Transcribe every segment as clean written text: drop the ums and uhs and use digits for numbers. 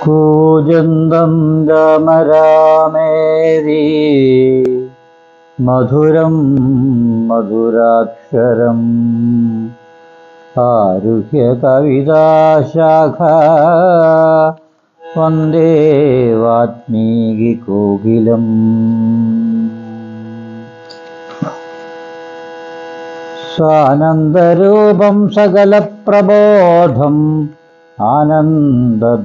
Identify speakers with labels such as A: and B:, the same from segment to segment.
A: കൂജന്തം രാമ രാമേരി മധുരം മധുരാക്ഷരം ആരുഹ്യ കവിതാശാഖ വന്ദേ വാത്മീകി കോകിലം. സ്വാനന്ദരൂപം സകല പ്രബോധം ആനന്ദദാനാമൃത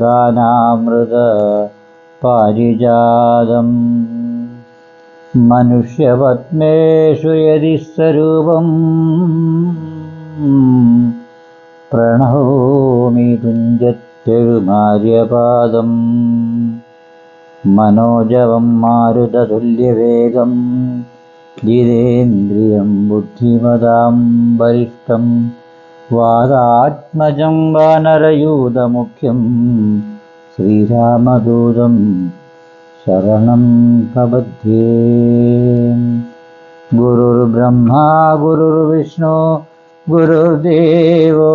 A: പാരിജാതം മനുഷ്യപത്മേഷു യതി സ്വരൂപം പ്രണൗമി തുഞ്ചത്തെഴുമാര്യപാദം മനോജവം മാരുതതുല്യവേഗം ജിതേന്ദ്രിയം ബുദ്ധിമതാം വരിഷ്ഠം വാതാത്മജം വാനരയൂഥമുഖ്യം ശ്രീരാമദൂതം ശരണം പ്രപദ്യേ. ഗുരുർബ്രഹ്മാ ഗുരുർവിഷ്ണു ഗുരുർദേവോ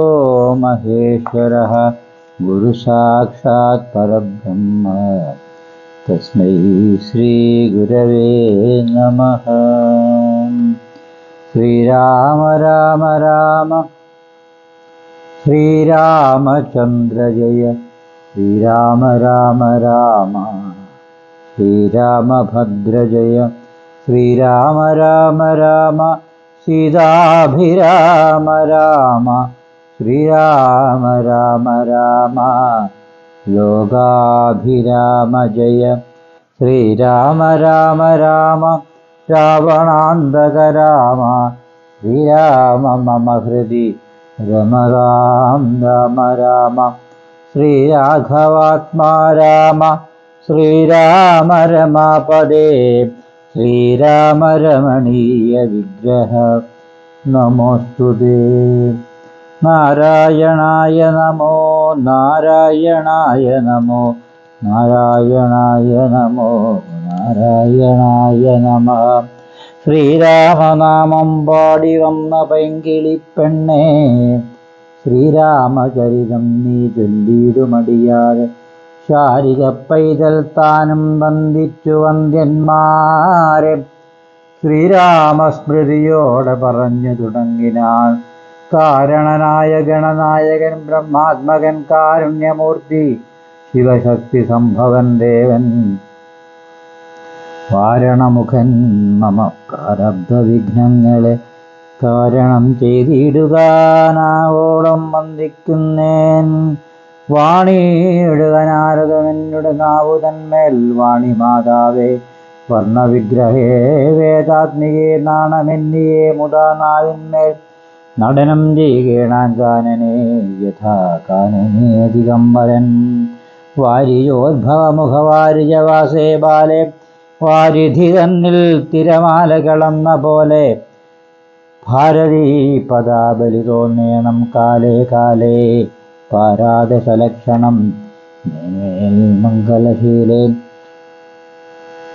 A: മഹേശ്വരഃ ഗുരുസാക്ഷാത് പരബ്രഹ്മ തസ്മൈ ശ്രീ ഗുരവേ നമഃ. ശ്രീരാമ രാമ രാമ ശ്രീരാമചന്ദ്ര ജയ ശ്രീരാമ രാമ രാമ ശ്രീരാമഭദ്ര ജയ ശ്രീരാമ രാമ രാമ സീതാഭിരാമ രാമ ശ്രീരാമ രാമ രാമ ലോകാഭിരാമ ജയ ശ്രീരാമ രാമ രാമ രാവണാന്തക രാമ ശ്രീരാമ മമ ഹൃദി രമതാം രാമ രാമ ശ്രീരാഘവാത്മാ രാമ ശ്രീരാമ രമാപദേ ശ്രീരാമ രമണീയ വിഗ്രഹ നമോസ്തുതേ. നാരായണായ നമോ നാരായണായ നമോ നാരായണായ നമോ നാരായണായ നമഃ. ശ്രീരാമനാമം പാടി വന്ന പൈങ്കിളിപ്പെണ്ണേ ശ്രീരാമചരിതം നീ ചൊല്ലിയിടുമടിയാതെ ശാരിക പൈതൽ താനും വന്ദിച്ചു വന്ദ്യന്മാരെ ശ്രീരാമസ്മൃതിയോടെ പറഞ്ഞു തുടങ്ങിനാൾ. കാരണനായ ഗണനായകൻ ബ്രഹ്മാത്മകൻ കാരുണ്യമൂർത്തി ശിവശക്തി സംഭവൻ ദേവൻ വാരണമുഖൻ മമ പ്രാരബ്ധ വിഘ്നങ്ങളെ കാരണം ചെയ്തിടുകാനാവോളം വന്ദിക്കുന്നേൻ. വാണിയിടുക നാരദമെന്നുടെ നാവുതന്മേൽ വാണി മാതാവേ വർണ്ണവിഗ്രഹേ വേദാത്മികേ നാണമെന്നിയേ മുതാ നാവിന്മേൽ നടനം ചെയ്യുകേണാൻ കാനനേ യഥാ കാനനേ ദിഗംബരൻ. വാരിയോദ്ഭവമുഖവാരിജവാസേ ബാലെ വാരിധി തന്നിൽ തിരമാലകളെന്ന പോലെ ഭാരതീ പദാബലി തോന്നേണം കാലേ കാലേ പാരാതെ സലക്ഷണം മംഗളശീലേ.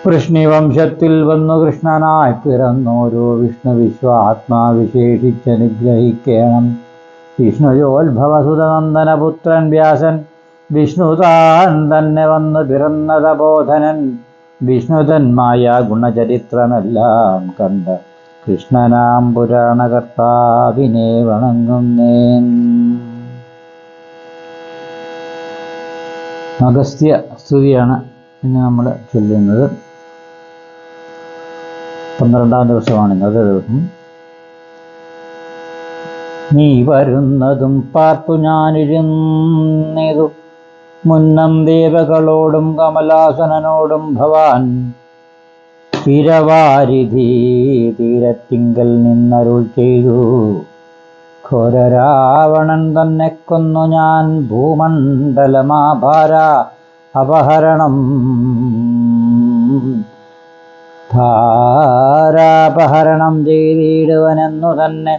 A: വൃഷ്ണിവംശത്തിൽ വന്നു കൃഷ്ണനായി പിറന്നോരോ വിഷ്ണു വിശ്വാത്മാ വിശേഷിച്ചനുഗ്രഹിക്കേണം. വിഷ്ണുജോത്ഭവസുതനന്ദനപുത്രൻ വ്യാസൻ വിഷ്ണു താൻ തന്നെ വന്നു പിറന്ന തപോധനൻ വിഷ്ണുതന്മായ ഗുണചരിത്രമെല്ലാം കണ്ട കൃഷ്ണനാം പുരാണകർത്താവിനെ വണങ്ങുന്നേൻ. അഗസ്ത്യ സ്തുതിയാണ് ഇന്ന് നമ്മൾ ചൊല്ലുന്നത്. 12ാം ദിവസമാണ് ഇന്നത്തെ ദിവസം. നീ വരുന്നതും പാർത്തു ഞാനിരുന്നതു മുന്നം ദേവകളോടും കമലാസനനോടും ഭവാൻ തിരവാരിധി തീരത്തിങ്കൽ നിന്നരുൾ ചെയ്തു. ഘോരരാവണൻ തന്നെ കൊന്നു ഞാൻ ഭൂമണ്ഡലമാഭാര അപഹരണം ഭാരാപഹരണം ചെയ്തിടുവനെന്നു തന്നെ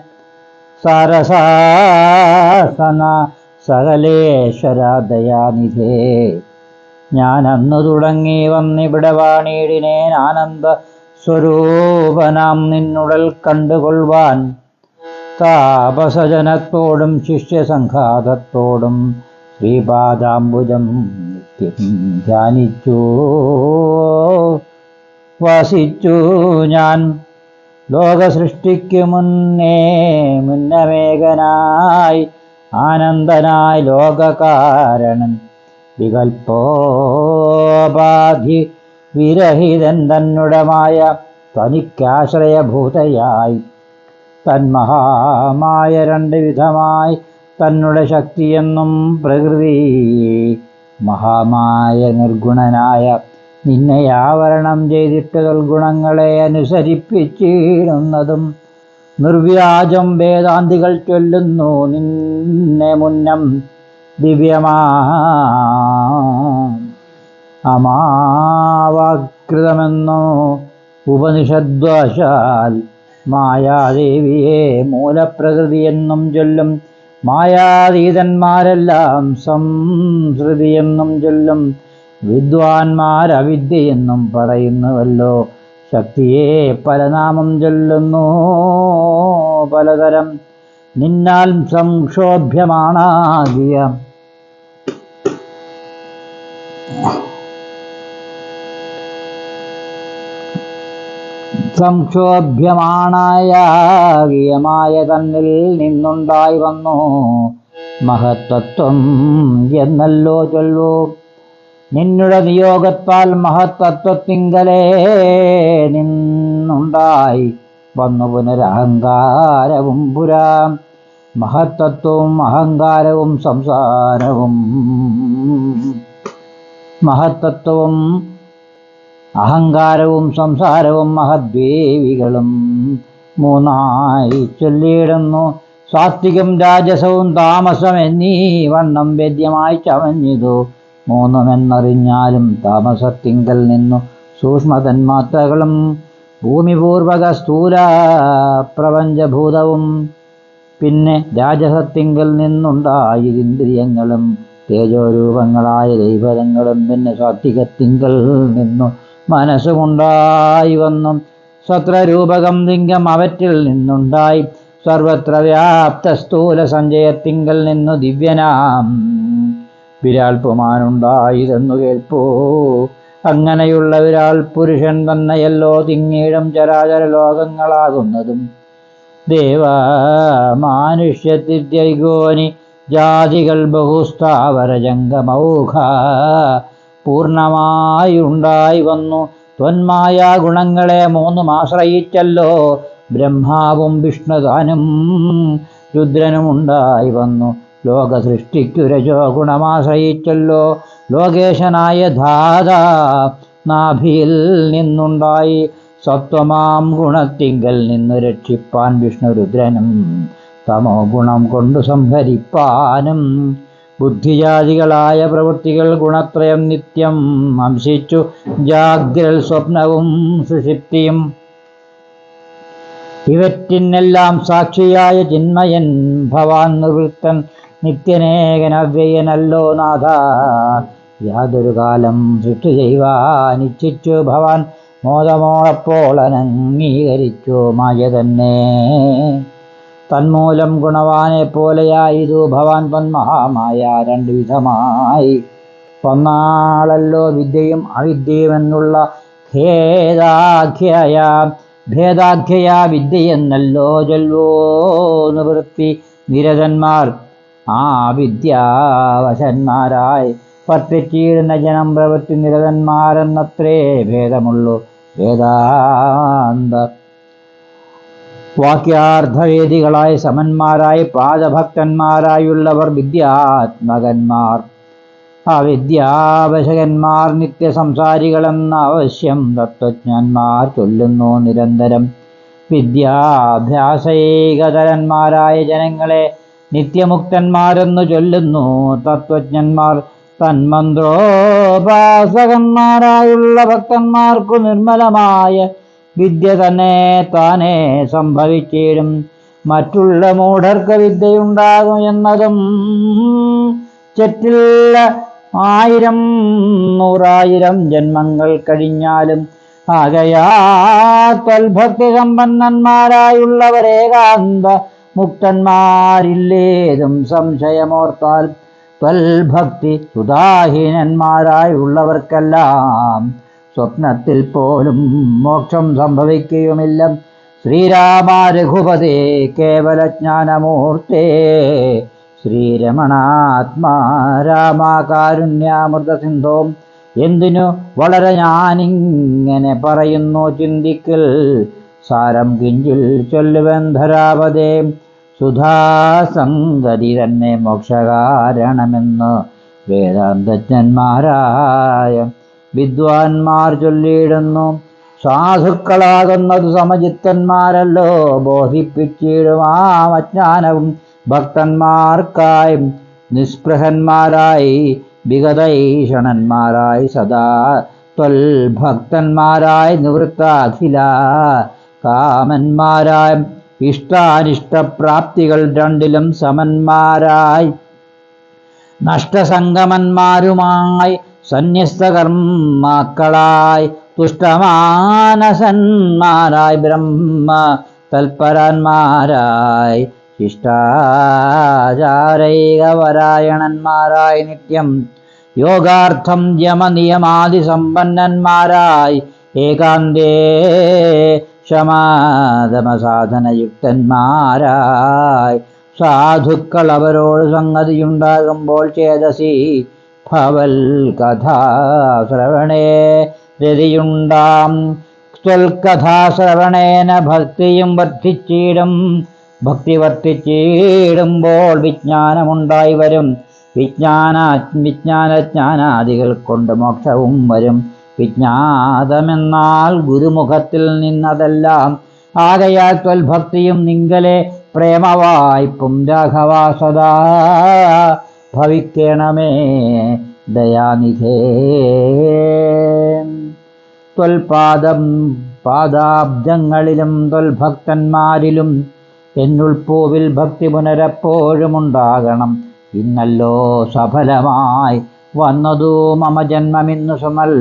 A: സാരസാസന സകലേശ്വര ദയാനിധേ ഞാൻ അന്നു തുടങ്ങി വന്നിവിടെ വാണിയിടിനേൻ ആനന്ദ സ്വരൂപനാം നിന്നുടൽ കണ്ടുകൊള്ളുവാൻ. താപസജനത്തോടും ശിഷ്യസംഘാതത്തോടും ശ്രീപാദാംബുജം നിത്യം ധ്യാനിച്ചു വസിച്ചു ഞാൻ. ലോകസൃഷ്ടിക്കു മുന്നമേകനായി ആനന്ദനായി ലോകകാരണൻ വികൽപ്പോപാധി വിരഹിതൻ തന്നുടമായ തനിക്കാശ്രയഭൂതയായി തന്മഹാമായ രണ്ട് വിധമായി തന്നുടെ ശക്തിയെന്നും പ്രകൃതി മഹാമായ നിർഗുണനായ നിന്നെ ആവരണം ചെയ്തിട്ട് ഗുണങ്ങളെ അനുസരിപ്പിച്ചിടുന്നതും നിർവ്യാജം വേദാന്തികൾ ചൊല്ലുന്നു നിന്നെ മുന്നം അമാവാകൃതമെന്നോ ഉപനിഷദ്വശാൽ മായാദേവിയെ മൂലപ്രകൃതിയെന്നും ചൊല്ലും. മായാതീതന്മാരെല്ലാം സംസൃതിയെന്നും ചൊല്ലും. വിദ്വാൻമാരവിദ്യയെന്നും പറയുന്നുവല്ലോ. ശക്തിയെ പലനാമം ചൊല്ലുന്നു പലതരം. നിന്നാൽ സംക്ഷോഭ്യമാണാകിയ മായ തന്നിൽ നിന്നുണ്ടായി വന്നു മഹത്തത്വം എന്നല്ലോ ചൊല്ലൂ. നിന്നുടെ നിയോഗത്താൽ മഹത്തത്വത്തിങ്കലേ നിന്നുണ്ടായി വന്നു പുനരഹങ്കാരവും പുരാ. മഹത്തത്വവും അഹങ്കാരവും സംസാരവും മഹത്തത്വവും അഹങ്കാരവും സംസാരവും മഹദ്ദേവികളും മൂന്നായി ചൊല്ലിയിടുന്നു. സാത്വികം രാജസവും താമസം എന്നീ വണ്ണം വേദ്യമായി ചമഞ്ഞിതു. മൂന്നുമെന്നറിഞ്ഞാലും താമസത്തിങ്കൽ നിന്നു സൂക്ഷ്മതന്മാത്രകളും ഭൂമിപൂർവക സ്ഥൂല പ്രപഞ്ചഭൂതവും പിന്നെ രാജസത്തിങ്കൽ നിന്നുണ്ടായി ഇന്ദ്രിയങ്ങളും തേജോരൂപങ്ങളായ ദൈവതങ്ങളും പിന്നെ സാത്വികത്തിങ്കൽ നിന്നു മനസ്സുമുണ്ടായി വന്നു. സത്രരൂപകം ലിംഗം അവറ്റിൽ നിന്നുണ്ടായി സർവത്ര വ്യാപ്ത സ്ഥൂല സഞ്ചയത്തിങ്കൽ നിന്നു ദിവ്യനാം വിരാൽ പുമാനുണ്ടായതെന്നു കേൾപ്പോ. അങ്ങനെയുള്ള വിരാൽ പുരുഷൻ തന്നെയല്ലോ തിങ്ങീടും ചരാചര ലോകങ്ങളാകുന്നതും. ദേവ മാനുഷ്യത്തിദ്യൈകോനി ജാതികൾ ബഹുസ്ഥാവര ജംഗമൗഘ പൂർണ്ണമായുണ്ടായി വന്നു. ത്വന്മായ ഗുണങ്ങളെ മൂന്നും ആശ്രയിച്ചല്ലോ ബ്രഹ്മാവും വിഷ്ണുതാനും രുദ്രനുമുണ്ടായി വന്നു. ലോകസൃഷ്ടിക്കു രജോ ഗുണമാശ്രയിച്ചല്ലോ ലോകേശനായ ധാതാ നാഭിയിൽ നിന്നുണ്ടായി. സത്വമാം ഗുണത്തിങ്കൽ നിന്നു രക്ഷിപ്പാൻ വിഷ്ണുരുദ്രനും തമോ ഗുണം കൊണ്ടു സംഹരിപ്പാനും. ബുദ്ധിജാതികളായ പ്രവൃത്തികൾ ഗുണത്രയം നിത്യം അംശിച്ചു ജാഗ്രൽ സ്വപ്നവും സുഷുപ്തിയും ഇവറ്റിനെല്ലാം സാക്ഷിയായ ചിന്മയൻ ഭവാൻ നിവൃത്തൻ നിത്യനേകൻ അവ്യയനല്ലോ നാഥ. യാതൊരു കാലം സൃഷ്ടി ചെയ്യുവാനിച്ഛിച്ചു ഭവാൻ മോദമോളപ്പോൾ അനംഗീകരിച്ചു മായ തന്നെ. തന്മൂലം ഗുണവാനെ പോലെയായിതു ഭവാൻ തന്മഹാമായ രണ്ടു വിധമായി വന്നാളല്ലോ വിദ്യയും അവിദ്യയും എന്നുള്ള ഭേദാഖ്യയ വിദ്യയെന്നല്ലോ ചൊല്ലോ നിവൃത്തി. നിരതന്മാർ ആ വിദ്യാവശന്മാരായി വർത്തിച്ചിടുന്ന ജനം പ്രവൃത്തി നിരതന്മാരെന്നത്രേ ഭേദമുള്ളൂ. വേദാന്ത വാക്യാർത്ഥവേദികളായി സമന്മാരായി പാദഭക്തന്മാരായുള്ളവർ വിദ്യാത്മകന്മാർ. അവിദ്യാവശകന്മാർ നിത്യസംസാരികളെന്ന അവശ്യം തത്വജ്ഞന്മാർ ചൊല്ലുന്നു നിരന്തരം. വിദ്യാഭ്യാസൈകതരന്മാരായ ജനങ്ങളെ നിത്യമുക്തന്മാരെന്നു ചൊല്ലുന്നു തത്വജ്ഞന്മാർ. തന്മന്ത്രോപാസകന്മാരായുള്ള ഭക്തന്മാർക്കു നിർമ്മലമായ വിദ്യ തന്നെ താനേ സംഭവിച്ചിടും. മറ്റുള്ള മൂഢർക്ക് വിദ്യയുണ്ടാകും എന്നതും ചെറ്റില്ല ആയിരം നൂറായിരം ജന്മങ്ങൾ കഴിഞ്ഞാലും ആകയാൽ തൽഭക്തി സമ്പന്നന്മാരായുള്ളവരേകാന്ത മുക്തന്മാരില്ലേതും സംശയമോർത്താൽ. തൽഭക്തി സുധാഹീനന്മാരായുള്ളവർക്കെല്ലാം സ്വപ്നത്തിൽ പോലും മോക്ഷം സംഭവിക്കുകയുമില്ല. ശ്രീരാമ രഘുപതേ കേവലജ്ഞാനമൂർത്തേ ശ്രീരമണാത്മാ രാമ കാരുണ്യാമൃത സിന്ധോ. എന്തിനു വളരെ ഞാനിങ്ങനെ പറയുന്നു ചിന്തിക്കൽ, സാരം കിഞ്ചിൽ ചൊല്ലുവന്ധരാപതേ. സുധാസംഗതി തന്നെ മോക്ഷകാരണമെന്ന് വേദാന്തജ്ഞന്മാരായ വിദ്വാൻമാർ ചൊല്ലിയിടുന്നു. സാധുക്കളാകുന്നത് സമചിത്തന്മാരല്ലോ, ബോധിപ്പിച്ചിടുമാം അജ്ഞാനവും ഭക്തന്മാർക്കായി. നിസ്പൃഹന്മാരായി വിഗതൈഷണന്മാരായി സദാ ത്വൽഭക്തന്മാരായി നിവൃത്താഖില കാമന്മാരായി ഇഷ്ടാനിഷ്ടപ്രാപ്തികൾ രണ്ടിലും സമന്മാരായി നഷ്ടസംഗമന്മാരുമായി സന്യസ്തകർമാക്കളായി തുഷ്ടമാനസന്മാരായി ബ്രഹ്മ തൽപരന്മാരായി ശിഷ്ടാചാരൈകപരായണന്മാരായി നിത്യം യോഗാർത്ഥം യമനിയമാദി സമ്പന്നന്മാരായി ഏകാന്തേ ശമാധമസാധനയുക്തന്മാരായി സാധുക്കൾ അവരോട് സംഗതിയുണ്ടാകുമ്പോൾ ചേതസി ഭവൽ കഥാശ്രവണേ രതിയുണ്ടാം. ത്വൽകഥാശ്രവണേന ഭക്തിയും വർദ്ധിച്ചിടും. ഭക്തി വർദ്ധിച്ചിടുമ്പോൾ വിജ്ഞാനമുണ്ടായി വരും. വിജ്ഞാനജ്ഞാനാദികൾ കൊണ്ട് മോക്ഷവും വരും. വിജ്ഞാതമെന്നാൽ ഗുരുമുഖത്തിൽ നിന്നതെല്ലാം. ആകയാൽ ത്വൽഭക്തിയും നിങ്കലെ പ്രേമവായ്പും രാഘവാ സദാ ഭവിക്കണമേ ദയാനിധേ. പാദാബ്ജങ്ങളിലും ത്വൽഭക്തന്മാരിലും എന്നുൾപ്പൂവിൽ ഭക്തി പുനരെപ്പോഴും ഉണ്ടാകണം. ഇന്നല്ലോ സഫലമായി വന്നതു മമ ജന്മമിന്നു സമൽ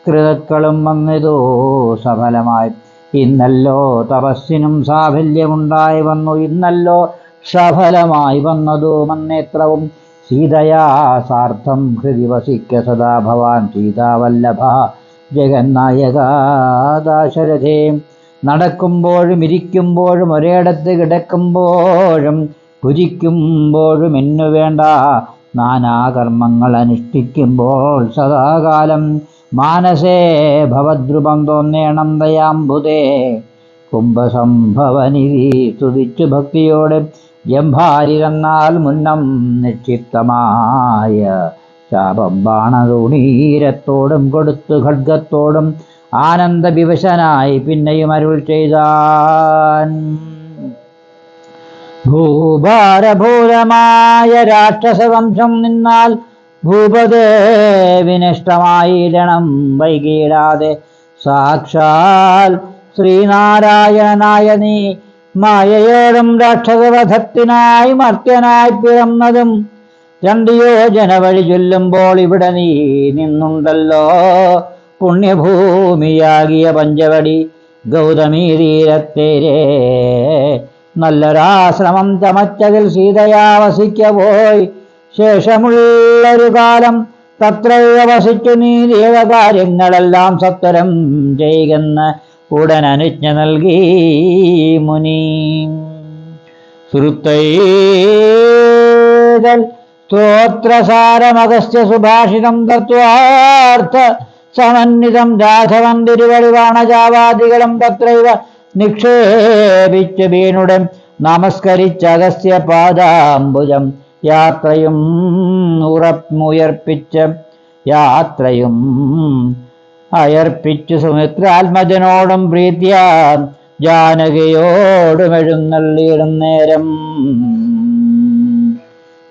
A: കൃതക്കളും വന്നതോ സഫലമായി. ഇന്നല്ലോ തപസ്സിനും സാഫല്യമുണ്ടായി വന്നു. ഇന്നല്ലോ സഫലമായി വന്നതു മന്നേത്രവും. സീതയാ സാർത്ഥം ഹൃദി വസിക്ക സദാ ഭവാൻ സീതാവല്ലഭ ജഗന്നായക ദാശരഥേ. നടക്കുമ്പോഴും ഇരിക്കുമ്പോഴും ഒരേടത്ത് കിടക്കുമ്പോഴും ഭുജിക്കുമ്പോഴും എന്നു വേണ്ട നാനാകർമ്മങ്ങൾ അനുഷ്ഠിക്കുമ്പോൾ സദാകാലം മാനസേ ഭവദ്രുപം തോന്നേണം ദയാംബുദേ. കുംഭസംഭവനിധി സ്തുതിച്ചു ഭക്തിയോടെ ജംഭാരിരെന്നാൽ മുന്നം നിക്ഷിപ്തമായ ശാപം ബാണതൂണീരത്തോടും കൊടുത്തു ഖഡ്ഗത്തോടും ആനന്ദവിവശനായി പിന്നെയും അരുൾ ചെയ്താൻ. ഭൂഭാരഭൂതമായ രാക്ഷസവംശം നിന്നാൽ ഭൂപതേ വിനഷ്ടമായിടണം വൈകിടാതെ. സാക്ഷാൽ ശ്രീനാരായണനായ നീ മായയോടും രാക്ഷസവധത്തിനായി മർത്യനായി പിറന്നതും 2 യോജന വഴി ചൊല്ലുമ്പോൾ ഇവിടെ നീ നിന്നുണ്ടല്ലോ. പുണ്യഭൂമിയാകിയ പഞ്ചവടി ഗൗതമീ തീരത്തേരേ നല്ലൊരാശ്രമം ചമച്ചതിൽ സീതയാ വസിക്ക പോയി. ശേഷമുള്ളൊരു കാലം തത്രൈവ വസിച്ചു നീ ദേവകാര്യങ്ങളെല്ലാം സത്വരം ചെയ്യുന്ന ഉടൻ അനുജ്ഞ നൽകി മുനി. ശ്രുതൈതൽ സ്തോത്രസാരമഗസ്ത്യ സുഭാഷിതം തത്വാർത്ഥ സമന്വിതം രാഘവൻ തിരുവടി വാണജാവാദികളും തത്രൈവ നിക്ഷേപിച്ച് വീണുടൻ നമസ്കരിച്ച അഗസ്ത്യ പാദാംബുജം യാത്രയും അയർപ്പിച്ചു സുമിത്രാത്മജനോടും പ്രീത്യ ജാനകിയോടും എഴുന്നള്ളിയിടും നേരം.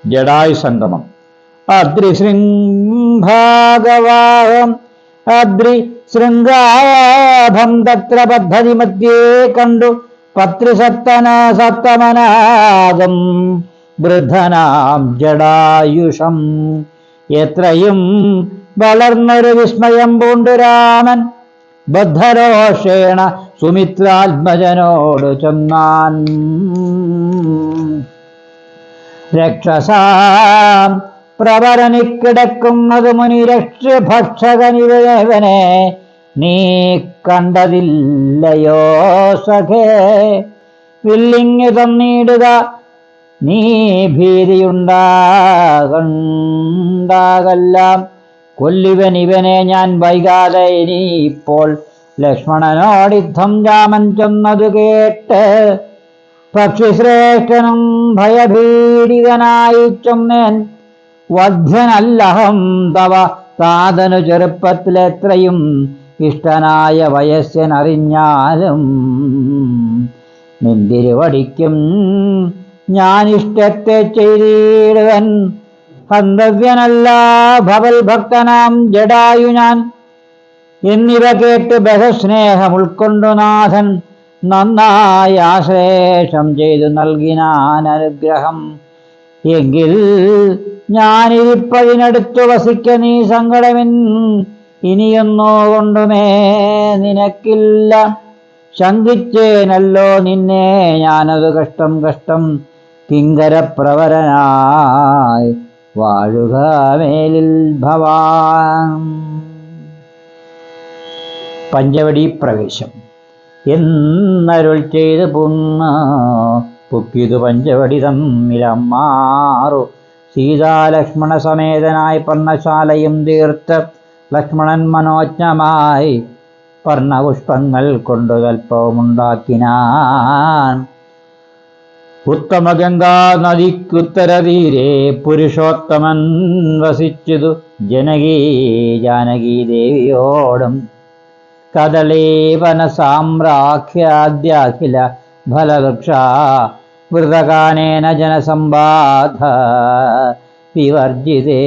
A: ജടായു സംഗമം. അദ്രിശൃംഭാഗവാഹം അദ്രിശൃംഗാഭം തത്ര പദ്ധതി മധ്യേ കണ്ടു പത്രിസത്തമനാദം വൃദ്ധനാം ജടായുഷം. എത്രയും വളർന്നൊരു വിസ്മയം പൂണ്ടു രാമൻ ബദ്ധരോഷേണ സുമിത്രാത്മജനോട് ചൊന്നാൻ. രക്ഷസാം പ്രവരനിക്കിടക്കുന്നത് മുനിരക്ഷഭക്ഷകനിവനെ നീ കണ്ടതില്ലയോ സഖേ? വില്ലിങ്ങു തന്നിടുക നീ ഭീതിയുണ്ടാകല്ല. കൊല്ലുവനിവനെ ഞാൻ വൈകാതെ ഇനിയിപ്പോൾ. ലക്ഷ്മണനോടിത്തം രാമൻ ചെന്നതു കേട്ട് പക്ഷിശ്രേഷ്ഠനും ഭയഭീഡിതനായി ചൊന്നേൻ. വധ്യനല്ലഹം തവ താതനു ചെറുപ്പത്തിലെത്രയും ഇഷ്ടനായ വയസ്സനറിഞ്ഞാലും നിന്തിരുവടിക്കും ഞാനിഷ്ടത്തെ ചെയ്തിടുവൻ. ഹന്തവ്യനല്ല ഭവൽ ഭക്തനാം ജടായു ഞാൻ. എന്നിവ കേട്ട് ബഹസ്നേഹം ഉൾക്കൊണ്ടു നാഥൻ നന്നായി ആശ്ലേഷം ചെയ്തു നൽകിനാൻ അനുഗ്രഹം. എങ്കിൽ ഞാനിരിപ്പതിനടുത്തു വസിക്ക നീ സങ്കടമിൻ ഇനിയൊന്നോ കൊണ്ടുമേ നിനക്കില്ല. ശങ്കിച്ചേനല്ലോ നിന്നെ ഞാനതു കഷ്ടം കിങ്കരപ്രവരനായി വാഴുക മേലിൽ ഭവാൻ. പഞ്ചവടി പ്രവേശം എന്നരുൾ ചെയ്ത് പുക്കിതു പഞ്ചവടി തമ്മിലമ്മാറു. സീതാലക്ഷ്മണ സമേതനായി പർണശാലയും തീർത്ത് ലക്ഷ്മണൻ മനോജ്ഞമായി പർണപുഷ്പങ്ങൾ കൊണ്ടു കൽപ്പവുമുണ്ടാക്കിനാൻ. ഉത്തമ ഗംഗാ നദിക്കുത്തരതീരെ പുരുഷോത്തമൻ വസിച്ചതു ജാനകീ ദേവിയോടും. കദളീവന സാമ്രാഖ്യാദ്യാഖില ഫലവൃക്ഷ വൃതകാനേന ജനസമ്പാധ വിവർജിതേ.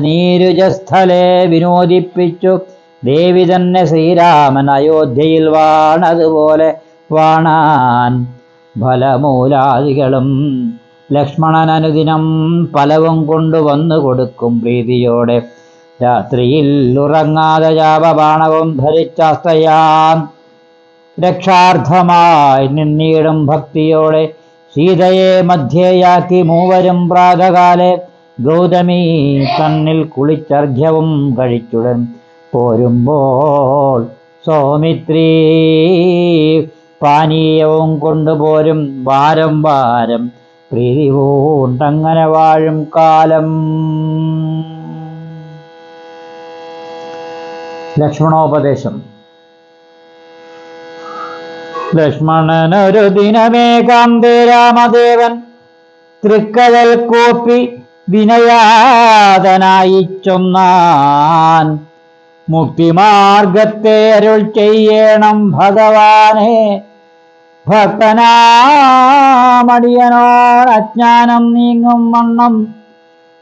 A: നീരുജസ്ഥലെ വിനോദിപ്പിച്ചു ദേവി തന്നെ ശ്രീരാമൻ അയോധ്യയിൽ വാണതുപോലെ വാണാൻ. ഫലമൂലാദികളും ലക്ഷ്മണൻ അനുദിനം ഫലവും കൊണ്ടുവന്നു കൊടുക്കും പ്രീതിയോടെ. രാത്രിയിൽ ഉറങ്ങാതെ ജാപബാണവും ധരിച്ചാസ്തയാം രക്ഷാർത്ഥമായി നിന്നിടും ഭക്തിയോടെ. സീതയെ മധ്യയാക്കി മൂവരും പ്രാതകാലെ ഗൗതമി കണ്ണിൽ കുളിച്ചർഘ്യവും കഴിച്ചുടൻ പോരുമ്പോൾ സൗമിത്രീ പാനീയവും കൊണ്ടുപോരും. വാരം പ്രീതി പൂണ്ടങ്ങനെ വാഴും കാലം. ലക്ഷ്മണോപദേശം. ലക്ഷ്മണനൊരു ദിനമേകാന്തേ രാമദേവൻ തൃക്കതൽ കൂപ്പി വിനയാതനായി ചൊന്നാൻ. മുക്തിമാർഗത്തെ അരുൾ ചെയ്യണം ഭഗവാനെ. ഭക്തനാമടിയനോട് അജ്ഞാനം നീങ്ങും വണ്ണം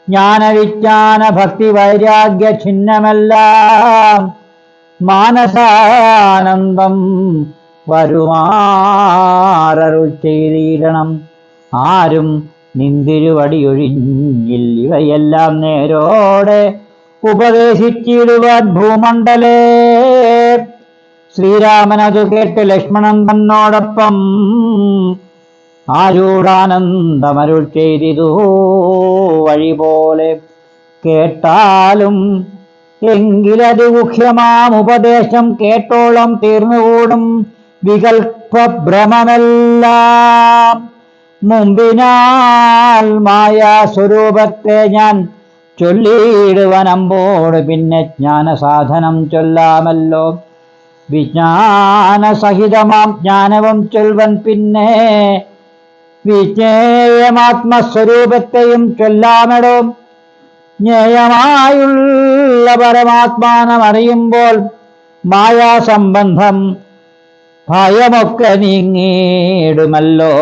A: ജ്ഞാനവിജ്ഞാന ഭക്തി വൈരാഗ്യ ഛിന്നമെല്ലാം മാനസാനന്ദം വരുമാറരുൾ ചെയ്തിടണം. ആരും നിന്തിരുവടിയൊഴിഞ്ഞിൽ ഇവയെല്ലാം നേരോടെ ഉപദേശിച്ചിടുവാൻ ഭൂമണ്ഡലേ. ശ്രീരാമനതു കേട്ട് ലക്ഷ്മണൻ തന്നോടൊപ്പം ആരൂഢാനന്ദമരുൾ ചെയ്തിതു വഴി പോലെ. കേട്ടാലും എങ്കിലതിമുഖ്യമാം ഉപദേശം കേട്ടോളം തീർന്നുകൂടും വികൽപ്പഭ്രമമെല്ലാം. മുമ്പിനാൽ മായാസ്വരൂപത്തെ ഞാൻ ചൊല്ലിയിടുവനമ്പോട് പിന്നെ ജ്ഞാനസാധനം ചൊല്ലാമല്ലോ. വിജ്ഞാനസഹിതമാം ജ്ഞാനവും ചൊൽവൻ പിന്നെ വിജ്ഞേയമാത്മസ്വരൂപത്തെയും ചൊല്ലാമെടോ. ജ്ഞേയമായുള്ള പരമാത്മാനമറിയുമ്പോൾ മായാസംബന്ധം ഭയമൊക്കെ നീങ്ങിടുമല്ലോ.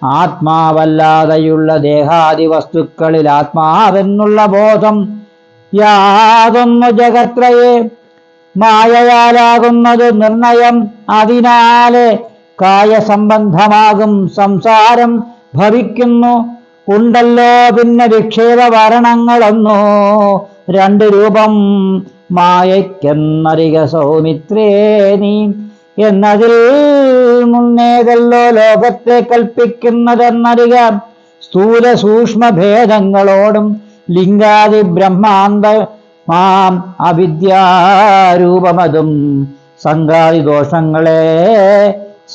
A: ആത്മാവല്ലാതെയുള്ള ദേഹാദി വസ്തുക്കളിൽ ആത്മാവെന്നുള്ള ബോധം യാതൊന്നു ജഗത്രയെ മായയാലാകുന്നത് നിർണയം. അതിനാലെ കായസംബന്ധമാകും സംസാരം ഭവിക്കുന്നു. ഉണ്ടല്ലോ പിന്നെ വിക്ഷേപ വരണങ്ങളൊന്നോ രണ്ട് രൂപം മായയ്ക്കെന്നറിക സൗമിത്രേ നീ എന്നതിൽ മുന്നേതല്ലോ ലോകത്തെ കൽപ്പിക്കുന്നതെന്നറിക സ്ഥൂല സൂക്ഷ്മ ഭേദങ്ങളോടും ലിംഗാദി ബ്രഹ്മാന്ത മാം അവിദ്യാരൂപമതും സംഘാതി ദോഷങ്ങളെ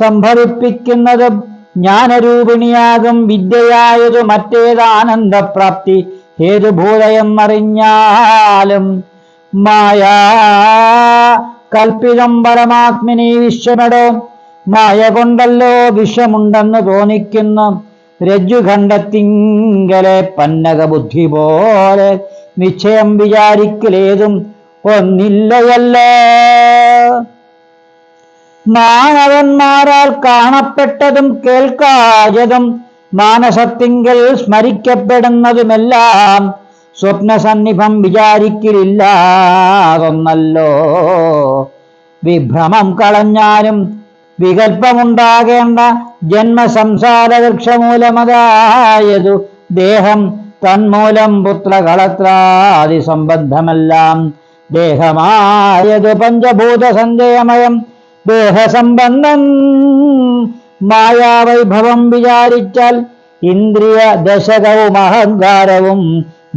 A: സംഭവിപ്പിക്കുന്നതും ജ്ഞാനരൂപിണിയാകും വിദ്യയായതു മറ്റേതാനന്ദപ്രാപ്തി ഹേതുഭൂതയെന്നറിഞ്ഞാലും മായാ കൽപ്പിതം പരമാത്മനി വിശ്വമെടോ മായ കൊണ്ടല്ലോ വിശ്വമുണ്ടെന്ന് തോന്നിക്കുന്ന രജ്ജുഖണ്ഡത്തിങ്കലെ പന്നക ബുദ്ധി പോലെ നിശ്ചയം വിചാരിക്കലേതും ഒന്നില്ലയല്ലോ. മാനവന്മാരാൽ കാണപ്പെട്ടതും കേൾക്കായതും മാനസത്തിങ്കൽ സ്മരിക്കപ്പെടുന്നതുമെല്ലാം സ്വപ്നസന്നിഭം വിചാരിക്കലില്ലാതൊന്നല്ലോ. വിഭ്രമം കളഞ്ഞാലും വികല്പമുണ്ടാകേണ്ട ജന്മസംസാര വൃക്ഷമൂലമതായതു ദേഹം തന്മൂലം പുത്രകളത്രാദി സംബന്ധമെല്ലാം ദേഹമായതു പഞ്ചഭൂത സഞ്ജയമയം ദേഹസംബന്ധം മായാവൈഭവം വിചാരിച്ചാൽ ഇന്ദ്രിയ ദശകവും അഹങ്കാരവും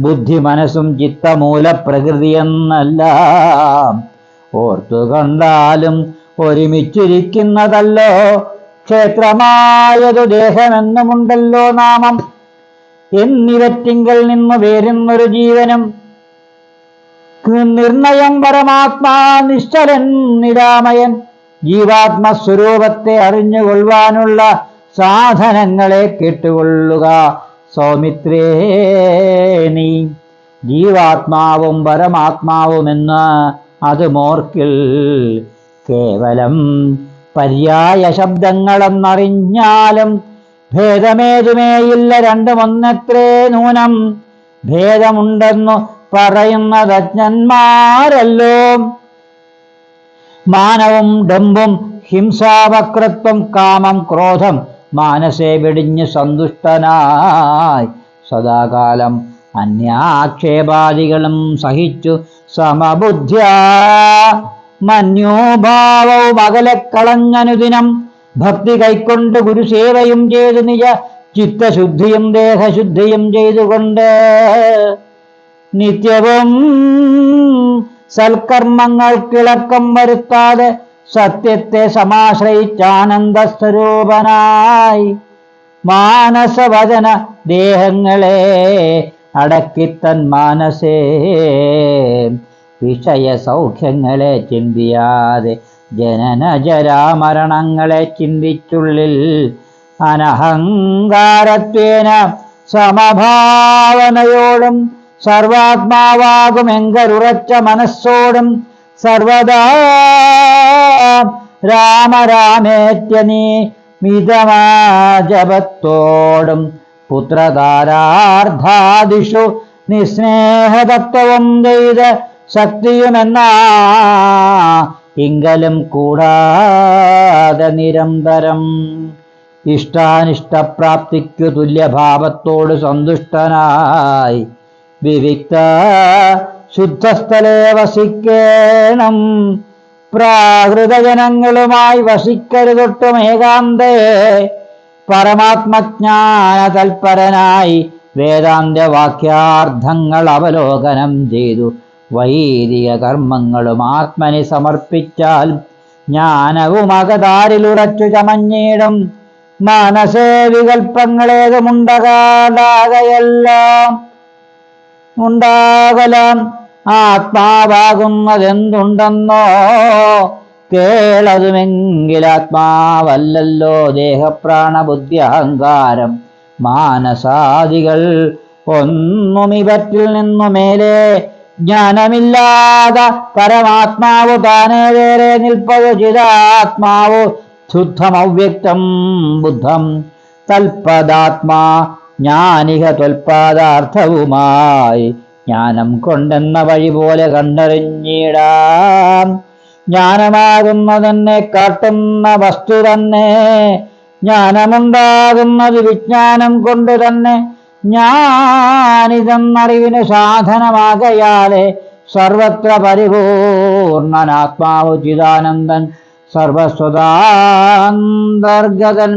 A: ബുദ്ധി മനസ്സും ചിത്തമൂല പ്രകൃതി എന്നെല്ലാം ഓർത്തു കണ്ടാലും ഒരുമിച്ചിരിക്കുന്നതല്ലോ. ക്ഷേത്രമായതു ദേഹമെന്നുമുണ്ടല്ലോ നാമം എന്നിവറ്റിങ്കൽ നിന്ന് വേരുന്നൊരു ജീവനും നിർണയം പരമാത്മാ നിശ്ചലൻ നിരാമയൻ ജീവാത്മസ്വരൂപത്തെ അറിഞ്ഞുകൊള്ളുവാനുള്ള സാധനങ്ങളെ കേട്ടുകൊള്ളുക സൗമിത്രേ നീ. ജീവാത്മാവും പരമാത്മാവുമെന്ന് അത് മോർക്കിൽ കേവലം പര്യായ ശബ്ദങ്ങളെന്നറിഞ്ഞാലും ഭേദമേതുമേയില്ല രണ്ടുമൊന്നത്രേ നൂനം ഭേദമുണ്ടെന്നു പറയുന്നത് അജ്ഞന്മാരല്ലോ. മാനവും ഡംബും ഹിംസാവക്രത്വം കാമം ക്രോധം മാനസേ വെടിഞ്ഞ് സന്തുഷ്ടനായി സദാകാലം അന്യാക്ഷേപാദികളും സഹിച്ചു സമബുദ്ധ്യാ മന്യോഭാവവും അകലക്കളഞ്ഞനുദിനം ഭക്തി കൈക്കൊണ്ട് ഗുരുസേവയും ചെയ്തു നിജ ചിത്തശുദ്ധിയും ദേഹശുദ്ധിയും ചെയ്തുകൊണ്ട് നിത്യവും സൽക്കർമ്മങ്ങൾക്കിളക്കം വരുത്താതെ സത്യത്തെ സമാശ്രയിച്ചാനന്ദസ്വരൂപനായി മാനസവചന ദേഹങ്ങളെ അടക്കിത്തൻ മാനസേ വിഷയ സൗഖ്യങ്ങളെ ചിന്തിയാതെ ജനന ജരാമരണങ്ങളെ ചിന്തിച്ചുള്ളിൽ അനഹങ്കാരത്വേന സമഭാവനയോടും സർവാത്മാവാകുമെങ്കരുറച്ച മനസ്സോടും സർവദാ രാമരാമേത്യനീ മിതമാജപത്തോടും പുത്രകാരാർദ്ധാദിഷു നിസ്നേഹതത്വവും ചെയ്ത് ശക്തിയുമെന്നാ ഇങ്കലും കൂടാതെ നിരന്തരം ഇഷ്ടാനിഷ്ടപ്രാപ്തിക്കു തുല്യഭാവത്തോട് സന്തുഷ്ടനായി വിവിക്ത ശുദ്ധസ്ഥലേ വസിക്കേണം. പ്രാകൃതജനങ്ങളുമായി വസിക്കരുതൊട്ടും ഏകാന്തേ പരമാത്മജ്ഞാന തൽപരനായി വേദാന്ത വാക്യാർത്ഥങ്ങൾ അവലോകനം ചെയ്തു വൈദിക കർമ്മങ്ങളും ആത്മനി സമർപ്പിച്ചാൽ ജ്ഞാനവും അകതാരിലുറച്ചു ചമഞ്ഞിടും. മനസ്സേ വികൽപ്പങ്ങളേതുമുണ്ടകാലാകയെല്ലാം ഉണ്ടാകലാം ആത്മാവാകുന്നതെന്തുണ്ടെന്നോ കേളതുമെങ്കിലാത്മാവല്ലല്ലോ ദേഹപ്രാണബുദ്ധി അഹങ്കാരം മാനസാദികൾ ഒന്നും ഇവറ്റിൽ നിന്നു മേലെ ജ്ഞാനമില്ലാതെ പരമാത്മാവ് താനേ വേറെ നിൽപ്പതു ചിതാത്മാവ് ശുദ്ധമവ്യക്തം ബുദ്ധം തൽപദാത്മാ ജ്ഞാനിക ത്വൽപാദാർത്ഥവുമായി ജ്ഞാനം കൊണ്ടെന്ന വഴി പോലെ കണ്ടറിഞ്ഞിടാം. ജ്ഞാനമാകുന്നതെന്നെ കാട്ടുന്ന വസ്തു തന്നെ ജ്ഞാനമുണ്ടാകുന്നത് വിജ്ഞാനം കൊണ്ട് തന്നെ ഞാനിതെന്നറിവിന് സാധനമാകയാലെ സർവത്ര പരിപൂർണനാത്മാവ് ചിദാനന്ദൻ സർവസ്വതാന്തർഗതൻ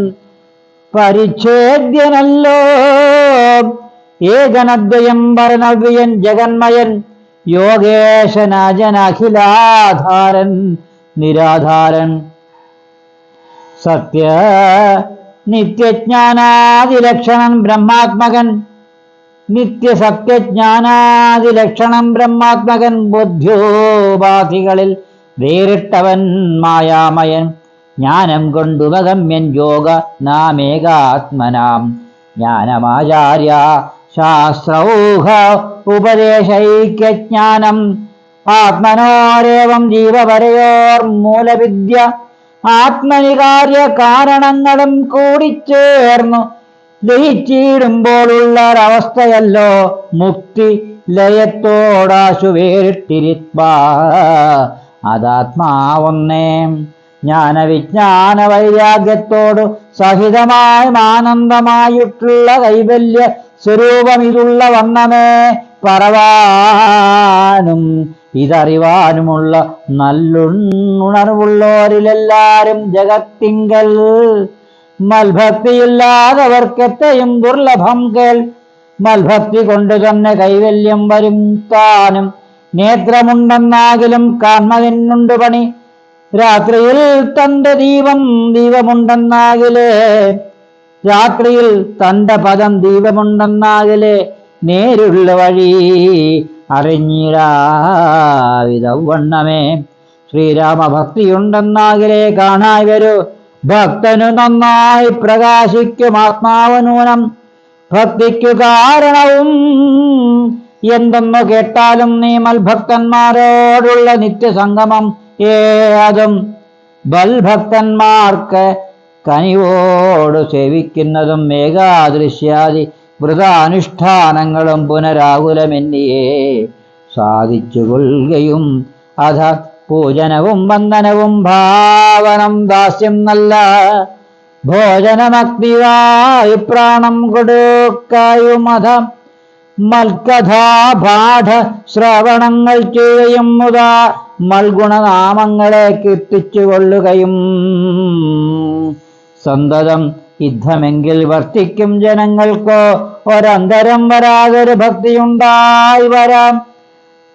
A: പരിച്ഛേദ്യനല്ലോ ഏകനദ്വയം പരനവ്യൻ ജഗന്മയൻ യോഗേശനജനഖിലാധാരൻ നിരാധാരൻ സത്യ നിത്യജ്ഞാനാദിലക്ഷണൻ ബ്രഹ്മാത്മകൻ നിത്യസത്യജ്ഞാനാദിലക്ഷണം ബ്രഹ്മാത്മകൻ ബുദ്ധ്യോപാധികളിൽ വേറിട്ടവൻ മായാമയൻ ജ്ഞാനം കൊണ്ടുപഗമ്യൻ യോഗ നാമേകാത്മനാം ജ്ഞാനമാചാര്യ ശാസ്ത്രൗഹ ഉപദേശൈക്യജ്ഞാനം ആത്മനോരേവം ജീവപരയോർ മൂലവിദ്യ ആത്മനി കാര്യ കാരണങ്ങളും കൂടിച്ചേർന്നു ലയിച്ചിടുമ്പോഴുള്ള ഒരവസ്ഥയല്ലോ മുക്തി ലയത്തോടാശു വേറിട്ടിരിപ്പാ അതാത്മാവൊന്നേ ജ്ഞാനവിജ്ഞാന വൈരാഗ്യത്തോട് സഹിതമായി ആനന്ദമായിട്ടുള്ള കൈവല്യ സ്വരൂപമിതുള്ള വണ്ണമേ പറവാനും ഇതറിവാനുമുള്ള നല്ലുണർവുള്ളോരിലെല്ലാരും ജഗത്തിങ്കൽ മൽഭക്തിയില്ലാതവർക്കെത്രയും ദുർലഭം കേൾ മൽഭക്തി കൊണ്ട് തന്നെ കൈവല്യം വരും താനും നേത്രമുണ്ടെന്നാകിലും കാൺമതിനുണ്ട് പണി രാത്രിയിൽ തന്റെ ദീപമുണ്ടെന്നാകിലേ രാത്രിയിൽ തന്റെ പദം ദീപമുണ്ടെന്നാകിലേ നേരുള്ള വഴി അറിഞ്ഞിടാവിധവണ്ണമേ ശ്രീരാമഭക്തിയുണ്ടെന്നാകിലേ കാണായി വരൂ ഭക്തനു നന്നായി പ്രകാശിക്കും ആത്മാവനൂനം ഭക്തിക്കു കാരണവും എന്തെന്നു കേട്ടാലും നീ മൽഭക്തന്മാരോടുള്ള നിത്യസംഗമം അതും ബൽഭക്തന്മാർക്ക് കനിവോട് സേവിക്കുന്നതും ഏകാദൃശ്യാദി വ്രതാനുഷ്ഠാനങ്ങളും പുനരാകുലമെന്നിയേ സാധിച്ചുകൊള്ളുകയും അധ പൂജനവും വന്ദനവും ഭാവനം ദാസ്യം നല്ല ഭോജനമഗ്നിവായി പ്രാണം കൊടുക്കായുമധ മൽക്കഥാപാഠ ശ്രവണങ്ങൾ ചെയ്യുകയും മുതാ മൽഗുണനാമങ്ങളെ കീർത്തിച്ചുകൊള്ളുകയും സന്തതം യുദ്ധമെങ്കിൽ വർത്തിക്കും ജനങ്ങൾക്കോ ഒരന്തരം വരാതൊരു ഭക്തിയുണ്ടായി വരാം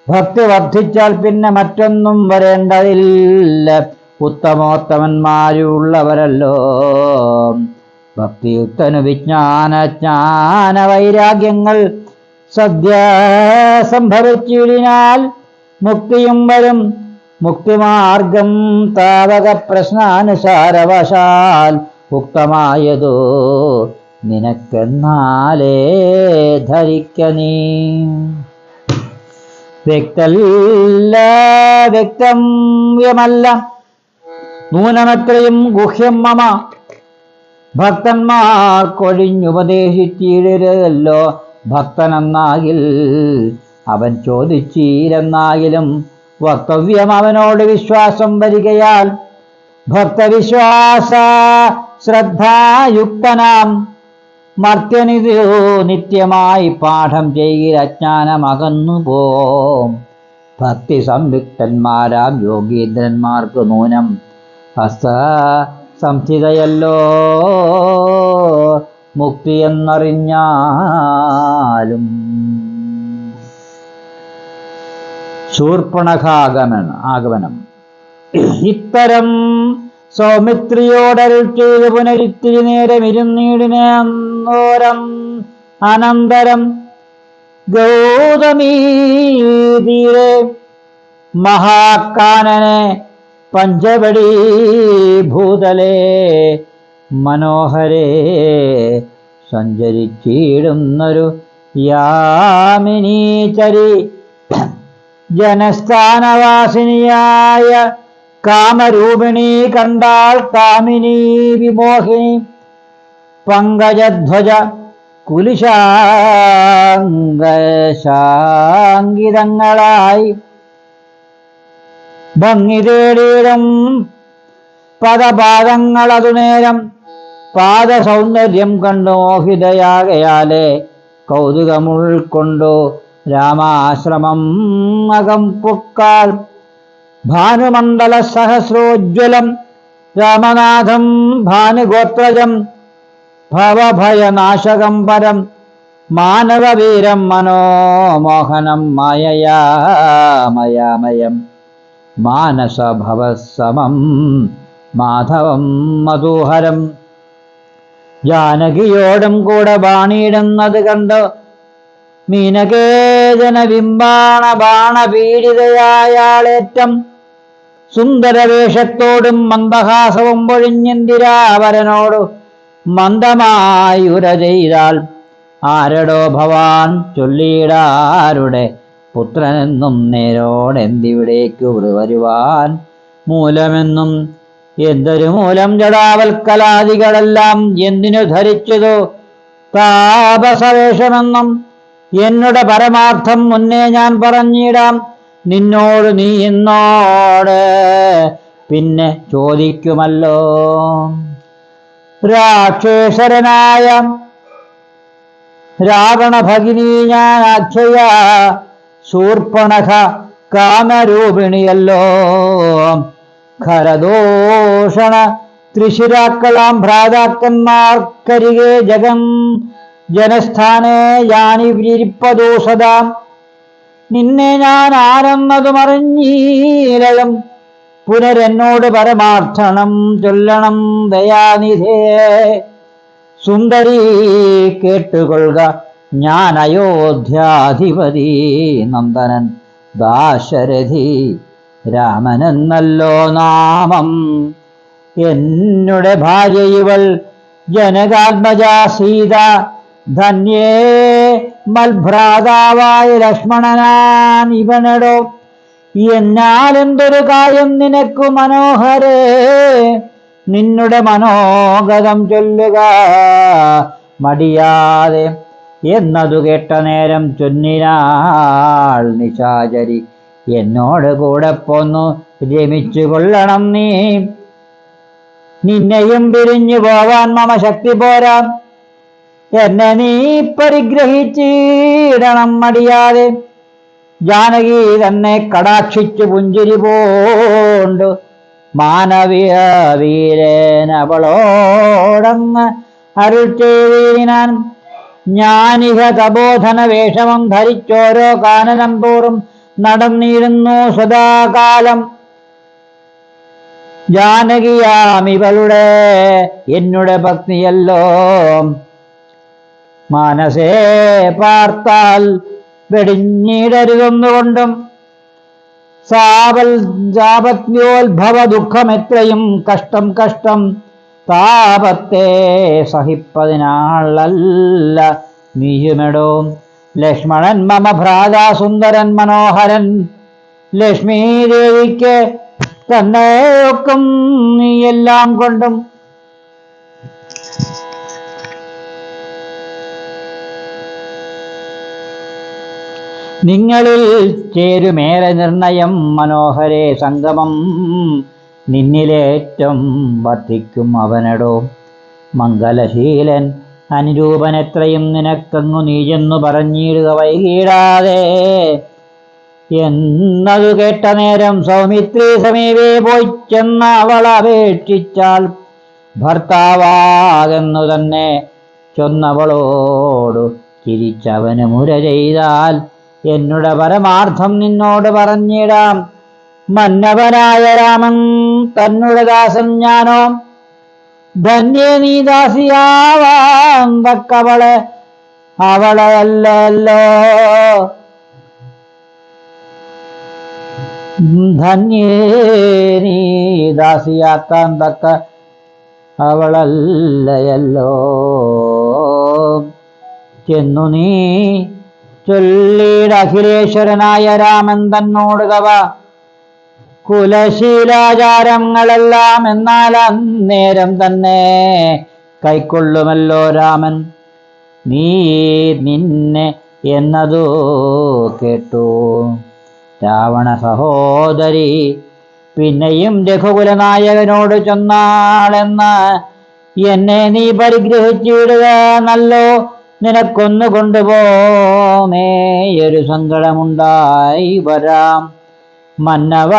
A: ഭക്തി വർദ്ധിച്ചാൽ പിന്നെ മറ്റൊന്നും വരേണ്ടതില്ല ഉത്തമോത്തമന്മാരുള്ളവരല്ലോ ഭക്തിയുക്തനു വിജ്ഞാന വൈരാഗ്യങ്ങൾ സദ്യ സംഭവിച്ചിടിനാൽ മുക്തിയും വരും മുക്തിമാർഗം താവക പ്രശ്നാനുസാരവശാൽ ഉക്തമായതോ നിനക്കെന്നാലേ ധരിക്ക നീ വ്യക്തമ്യമല്ല നൂനമത്രയും ഗുഹ്യം മമ ഭക്തന്മാർക്കൊഴിഞ്ഞുപദേശിച്ചിടരുതല്ലോ ഭക്തനെന്നാകിൽ അവൻ ചോദിച്ചീരെന്നാകിലും വക്തവ്യം അവനോട് വിശ്വാസം വരികയാൽ ഭക്തവിശ്വാസ ശ്രദ്ധായുക്തനാം മർത്യനിതു നിത്യമായി പാഠം ചെയ്യുക അജ്ഞാനമകന്നു പോം ഭക്തി സംയുക്തന്മാരാം യോഗീന്ദ്രന്മാർക്ക് നൂനം ഹസ്ത സംസ്ഥിതയല്ലോ മുക്തി എന്നറിഞ്ഞാലും ശൂർപ്പണഖാഗമനം ഇത്തരം സൗമിത്രിയോടരുൾ ചെയ്ത് പുനരിത്തിരി നേരം ഇരുന്നീടിനോരം അനന്തരം ഗൗതമീ തീരെ മഹാകാനനെ പഞ്ചവടി ഭൂതലേ മനോഹരേ സഞ്ചരിച്ചിടുന്നൊരു യാമിനീചരി ജനസ്ഥാനവാസിനിയായ കാമരൂപിണി കണ്ടാൽ കാമിനി വിമോഹിനി പങ്കജധ്വജ കുലിശാംഗശാങ്കിതങ്ങളായി ഭംഗി തേടിയിടും പദപാദങ്ങളതു നേരം പാദസൗന്ദര്യം കണ്ടു മോഹിതയാകയാലേ കൗതുകമുൾക്കൊണ്ടു രാമാശ്രമം അകം പൊക്കാൽ ഭാനുമണ്ഡല സഹസ്രോജ്വലം രാമനാഥം ഭാനുഗോത്രജം ഭവഭയനാശകം പരം മാനവവീരം മനോമോഹനം മായയാമയാമയം മാനസഭവസമം മാധവം മധുഹരം. ജാനകിയോടും കൂടെ ബാണിയിടുന്നത് കണ്ട് മീനകേതന ബിംബാണ ബാണപീഡിതയായാളേറ്റം സുന്ദരവേഷത്തോടും മന്ദഹാസവും പൊഴിഞ്ഞിന്ദിരാവരനോട് മന്ദമായി ഉര ചെയ്താൽ, ആരടോ ഭവാൻ ചൊല്ലിയിടാരുടെ പുത്രനെന്നും നേരോടെന്തിവിടേക്കു വരുവാൻ മൂലമെന്നും എന്തൊരു മൂലം ജടാവൽക്കലാദികളെല്ലാം എന്തിനു ധരിച്ചതോ താപസവേഷമെന്നും എന്നുടെ പരമാർത്ഥം മുന്നേ ഞാൻ പറഞ്ഞിടാം നിന്നോട്, നീ എന്നോട് പിന്നെ ചോദിക്കുമല്ലോ. രാക്ഷേശ്വരനായ രാവണ ഭഗിനി ഞാൻ ആഖ്യയ ശൂർപ്പണഖ കാമരൂപിണിയല്ലോ. ഖരദോഷണ ത്രിശിരാക്കളാം ഭ്രാതാക്കന്മാർക്കരികെ ജഗം ജനസ്ഥാനെ യാനിരിപ്പതോ സദാ. നിന്നെ ഞാൻ ആരെന്നതുമറിഞ്ഞീലയം പുനരെന്നോട് പരമാർത്ഥണം ചൊല്ലണം ദയാനിധേ. സുന്ദരീ കേട്ടുകൊള്ളുക, ഞാൻ അയോധ്യാധിപതി നന്ദനൻ ദാശരഥി രാമനെന്നല്ലോ നാമം. എന്നുടെ ഭാര്യ ഇവൾ ജനകാത്മജാ സീത. ധന്യേ മൽഭ്രാതാവായ ലക്ഷ്മണനാൻ ഇവനടോ. എന്നാലെന്തൊരു കാര്യം നിനക്കു മനോഹരേ, നിന്നുടെ മനോഗതം ചൊല്ലുക മടിയാതെ എന്നതു കേട്ട നേരം ചൊന്നിനാൾ നിശാചരി, എന്നോട് കൂടെ പോന്നു രമിച്ചു കൊള്ളണം നീ. നിന്നെയും പിരിഞ്ഞു പോവാൻ മമ ശക്തി പോരാ, എന്നെ നീ പരിഗ്രഹിച്ചിടണം മടിയാതെ. ജാനകി തന്നെ കടാക്ഷിച്ചു പുഞ്ചിരി പോണ്ടു മാനവീയ വീരനവളോടങ്ങ് അരുൾ ചെയ്തിനാൻ. ഞാനിഹ തപോധന വേഷമം ധരിച്ചോരോ കാനനം തോറും നടന്നിരുന്നു സദാകാലം. ജാനകിയാമിവളുടെ എന്നുടെ പത്നിയല്ലോ. മാനസേ പാർത്താൽ വെടിഞ്ഞിടരുതൊന്നുകൊണ്ടും സാപത്യോത്ഭവ ദുഃഖമെത്രയും കഷ്ടം കഷ്ടം. താപത്തെ സഹിപ്പതിനാളല്ല നീയുമെടോ. ലക്ഷ്മണൻ മമ ഭ്രാതാ സുന്ദരൻ മനോഹരൻ. ലക്ഷ്മീ ദേവിക്ക് തന്നെയൊക്കും നീ എല്ലാം കൊണ്ടും. നിങ്ങളിൽ ചേരുമേറെ നിർണയം മനോഹരേ സംഗമം. നിന്നിലേറ്റം വർദ്ധിക്കും അവനടോ. മംഗലശീലൻ അനുരൂപനെത്രയും നിനക്കങ്ങു നീയെന്നു പറഞ്ഞിടുക വൈകിടാതെ എന്നതു കേട്ട നേരം സൗമിത്രി സമീപേ പോയി ചെന്ന അവൾ അപേക്ഷിച്ചാൽ ഭർത്താവാകെന്നു തന്നെ ചൊന്നവളോടു ചിരിച്ചവന് മുര ചെയ്താൽ എന്നുടെ പരമാർത്ഥം നിന്നോട് പറഞ്ഞിടാം. മന്നവനായ രാമൻ തന്നുടെ ദാസൻ ഞാനോ. ധന്യേ നീ ദാസിയാവാൻ തക്കവളെ അവളയല്ലോ. ധന്യേ നീ ദാസിയാക്കാൻ തക്ക അവളല്ലയല്ലോ. ചെന്നു നീ ചൊല്ലിട അഖിലേശ്വരനായ രാമൻ തന്നോട് തവ കുലശീലാചാരങ്ങളെല്ലാം എന്നാൽ അന്നേരം തന്നെ കൈക്കൊള്ളുമല്ലോ രാമൻ. നീ നിന്നെ എന്നതു കേട്ടു രാവണ സഹോദരി പിന്നെയും രഘുകുലനായകനോട് ചൊന്നാളെന്ന് എന്നെ നീ പരിഗ്രഹിച്ചിടുക നല്ലോ. നിനക്കൊന്നു കൊണ്ടുപോമേയൊരു സങ്കടമുണ്ടായി വരാം. മന്നവ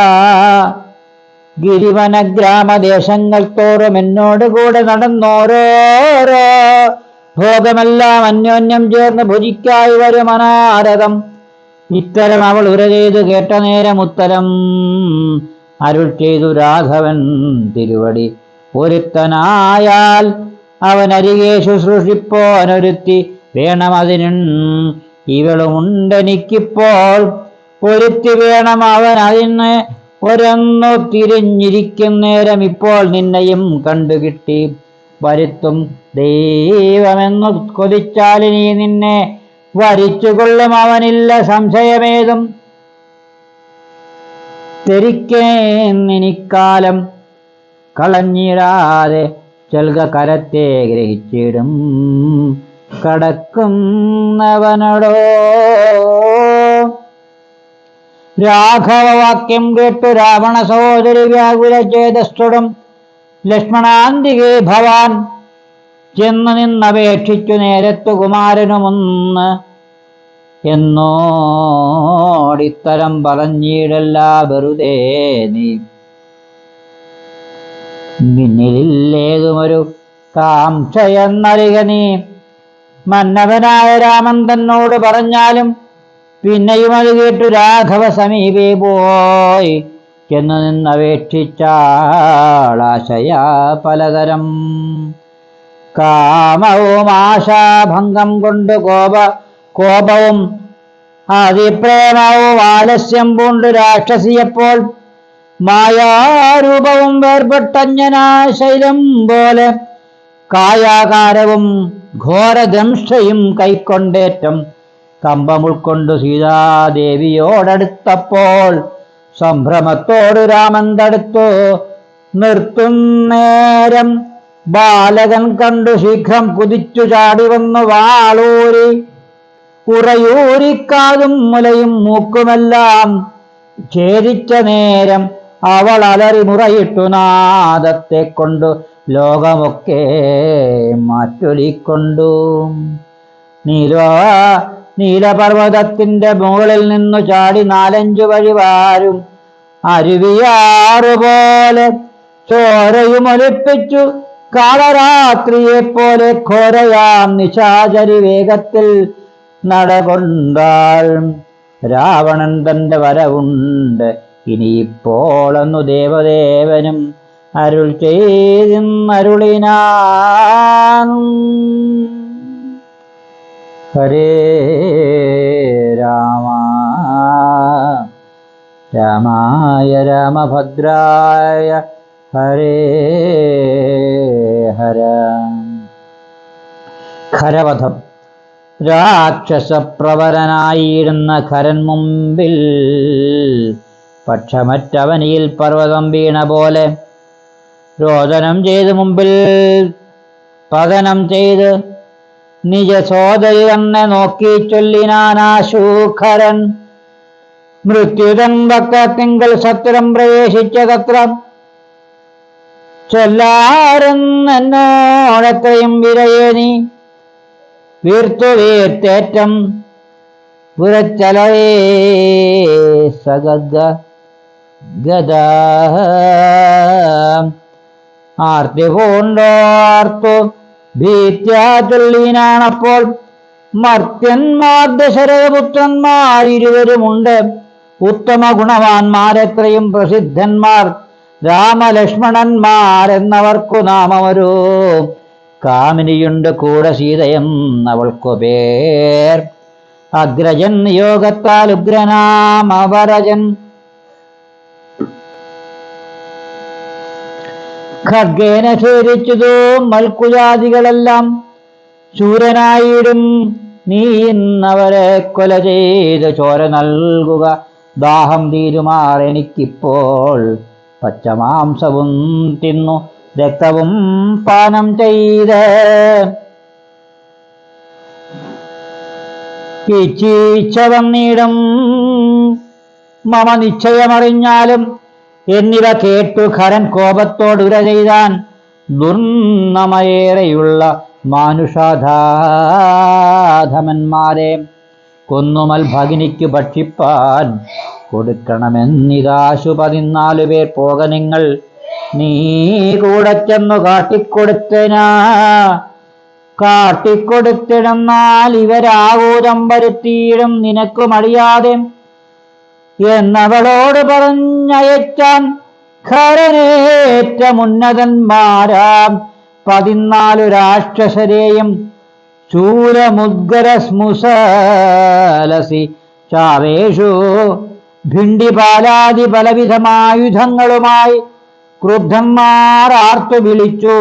A: ഗിരിവന ഗ്രാമദേശങ്ങൾ തോറും എന്നോട് കൂടെ നടന്നോരോരോ ഭോഗമെല്ലാം അന്യോന്യം ചേർന്ന് ഭുജിക്കായി വരും അനാരതം. ഇത്തരം അവൾ ഉര ചെയ്തു കേട്ട നേരം ഉത്തരം അരുൾ ചെയ്തു രാഘവൻ തിരുവടി. ഒരുത്തനായാൽ അവനരികെ ശുശ്രൂഷിപ്പോനൊരുത്തി വേണമതിന് ഇവളുമുണ്ടെനിക്കിപ്പോൾ. ഒരുത്തി വേണം അവൻ അതിന് ഒരൊന്നു തിരിഞ്ഞിരിക്കും നേരം ഇപ്പോൾ നിന്നെയും കണ്ടുകിട്ടി വരുത്തും ദൈവമെന്നു കൊതിച്ചാലിനി നിന്നെ വരിച്ചുകൊള്ളും അവനില്ല സംശയമേതും. തെരിക്കേന്നിനിക്കാലം കളഞ്ഞിടാതെ ചെൽക കരത്തെ ഗ്രഹിച്ചിടും കടക്കുന്നവനോടോ. രാഘവവാക്യം കേട്ടു രാവണ സഹോദരി വ്യാകുല ചേതസ്സുടും ലക്ഷ്മണാന്തികേ ഭവാൻ ചെന്നു നിന്നപേക്ഷിച്ചു നേരത്തു കുമാരനുമൊന്ന് എന്നോടിത്തരം പറഞ്ഞിടല്ല വെറുതെ നീ. നിന്നിലേതുമൊരു കാംക്ഷയെന്നറിക നീ. മന്നവനായ രാമൻ തന്നോട് പറഞ്ഞാലും പിന്നെയും അത് കേട്ടു രാഘവ സമീപേ പോയി ചെന്നു നിന്നപേക്ഷിച്ചാളാശയാ പലതരം. കാമവും ആശാഭംഗം കൊണ്ട് കോപവും അതിപ്രേമവും ആലസ്യം പൂണ്ടു രാക്ഷസിയപ്പോൾ മായാരൂപവും വേർപെട്ടഞ്ജനാശൈലം പോലെ കായാകാരവും ഘോരദംഷ്ടയും കൈക്കൊണ്ടേറ്റം കമ്പം ഉൾക്കൊണ്ടു സീതാദേവിയോടടുത്തപ്പോൾ സംഭ്രമത്തോട് രാമൻ തടുത്തു നിർത്തുന്നേരം ബാലകൻ കണ്ടു ശീഘ്രം കുതിച്ചു ചാടി വന്നു വാളൂരി ഉറയൂരിക്കാതും മുലയും മൂക്കുമെല്ലാം ഛേദിച്ച നേരം അവൾ അലറി മുറയിട്ടു നാദത്തെ കൊണ്ടു ലോകമൊക്കെ മാറ്റൊലിക്കൊണ്ടു. നീലപർവ്വതത്തിന്റെ മുകളിൽ നിന്നു ചാടി 4-5 വഴിവാരും അരുവിയാറുപോലെ ചോരയുമൊലിപ്പിച്ചു കാളരാത്രിയെപ്പോലെ ഘോരയാം നിശാചരി വേഗത്തിൽ നടകൊണ്ടാൾ. രാവണൻ തന്റെ വരവുണ്ട് ഇനിയിപ്പോളെന്നു ദേവദേവനും അരുൾ ചെയ്തിന്നരുളിനാൻ. ഹരേ രാമ രാമായ രാമഭദ്രായ ഹരേ ഹര. ഖരവധം. രാക്ഷസപ്രവരനായിരുന്ന ഖരൻ മുമ്പിൽ പക്ഷമറ്റവനിയിൽ പർവ്വതം വീണ പോലെ രോദനം ചെയ്ത് മുമ്പിൽ പതനം ചെയ്ത് നിജ സോദരി തന്നെ നോക്കി ചൊല്ലിനാനാശൂഖരൻ. മൃത്യുതൻ വക്കത്തിങ്കൽ സത്രം പ്രവേശിച്ച തത്രം ചൊല്ലാരെന്നോടത്രയും വിരയേ നീ വീർത്തു വീർത്തേറ്റം പുരച്ചലവേ സഗദ്ഗ ഗദ. ആർത്തി പൂണ്ടോർത്തു ഭീത്യാ ചൊല്ലിനാണപ്പോൾ മർത്യന്മാർ ദശരഥപുത്രന്മാരിരുവരുമുണ്ട് ഉത്തമ ഗുണവാന്മാരെത്രയും പ്രസിദ്ധന്മാർ രാമലക്ഷ്മണന്മാരെന്നവർക്കു നാമമൊരു കാമിനിയുണ്ട് കൂടെ സീതയെന്നവൾക്കു പേർ. അഗ്രജൻ നിയോഗത്താൽ ഉഗ്രനാമവരജൻ ഖഡ്ഗേന ഛേദിച്ചതോ മൽക്കുജാതികളെല്ലാം ശൂരനായിടും നീ ഇന്നവരെ കൊല ചെയ്ത് ചോര നൽകുക ദാഹം തീരുമാറെനിക്കിപ്പോൾ. പച്ചമാംസവും തിന്നു രക്തവും പാനം ചെയ്ത് ഇച്ഛ വന്നിടും മമ നിശ്ചയമറിഞ്ഞാലും എന്നിവ കേട്ടു ഖരൻ കോപത്തോടുര ചെയ്താൻ. ദുർനമയേറെയുള്ള മാനുഷാധാധമന്മാരെ കൊന്നുമൽ ഭഗിനിക്ക് ഭക്ഷിപ്പാൻ കൊടുക്കണമെന്നിതാശു 14 പേർ പോക നിങ്ങൾ നീ കൂടെ ചെന്നു കാട്ടിക്കൊടുത്തിടുന്നാൽ ഇവരാകൂതം വരുത്തിയിടും നിനക്കു മടിയാതെ എന്നവളോട് പറഞ്ഞയച്ചാൻ ഖരനേറ്റമുന്നതന്മാരാം 14 രാക്ഷസരെയും ശൂലമുദ്ഗരസ്മുസലസി ചാവേഷു ഭിണ്ടിപാലാദി പലവിധമായുധങ്ങളുമായി ക്രുദ്ധന്മാർ ആർത്തു വിളിച്ചു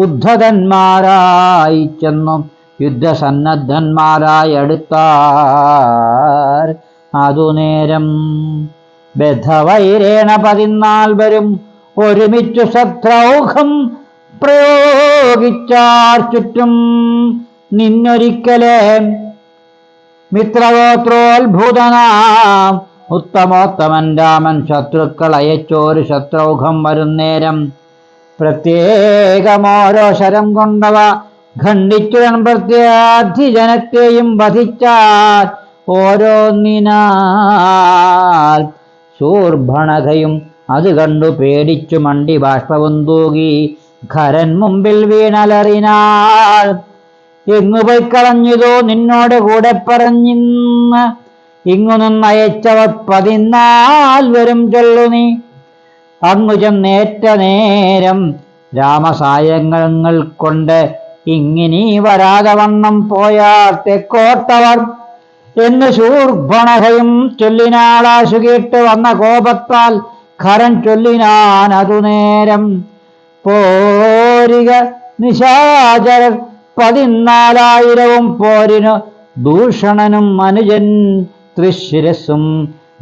A: ഉദ്ധതന്മാരായി ചെന്നും യുദ്ധസന്നദ്ധന്മാരായി അടുത്താർ അതുനേരം ബദ്ധവൈരേണ 14 ഒരുമിച്ചു ശത്രൗഘം പ്രയോഗിച്ചാർ ചുറ്റും നിന്നൊരിക്കലേ മിത്രഗോത്രോത്ഭുതനാം ഉത്തമോത്തമൻ രാമൻ ശത്രുക്കൾ അയച്ചോരു ശത്രൗഘം വരുന്നേരം പ്രത്യേകമോരോ ശരം കൊണ്ടവ ഖണ്ഡിച്ചുടൻ പ്രത്യാധിജനത്തെയും വധിച്ചാൽ ഓരോന്നിനാൽ ശൂർഭണകയും അത് കണ്ടു പേടിച്ചു മണ്ടി ബാഷ്പവും തൂകി ഖരൻ മുമ്പിൽ വീണലറിനാൾ എങ്ങു പോയി കളഞ്ഞിതോ നിന്നോട് കൂടെ പറഞ്ഞിന്ന് ഇങ്ങു നിന്നയച്ചവർ 14 ചൊല്ലു നീ അങ്ങു ചെന്നേറ്റ നേരം രാമസായങ്ങൾ കൊണ്ട് ഇങ്ങിനി വരാതെ വണ്ണം പോയാൽ തെക്കോട്ടവർ എന്ന് ശൂർഭണകയും ചൊല്ലിനാളാശു കേട്ട് വന്ന കോപത്താൽ ഖരൻ ചൊല്ലിനാൻ അതുനേരം പോരിക നിശാചരർ 14,000 പോരിനു ദൂഷണനും അനുജൻ തൃശിരസും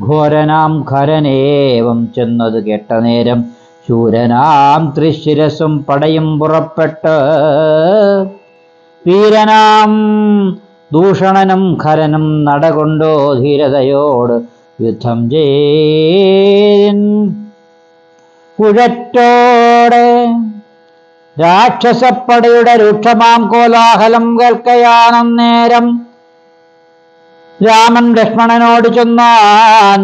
A: ഘോരനാം ഖരനേവം ചെന്നത് കേട്ട നേരം ശൂരനാം തൃശിരസും പടയും പുറപ്പെട്ട് വീരനാം ദൂഷണനും ഖരനും നടകൊണ്ടോ ധീരതയോട് യുദ്ധം ചെയ്ൻ കുഴറ്റോടെ രാക്ഷസപ്പടയുടെ രൂക്ഷമാം കോലാഹലം കേൾക്കയാനന്നേരം രാമൻ ലക്ഷ്മണനോട് ചൊന്നാൻ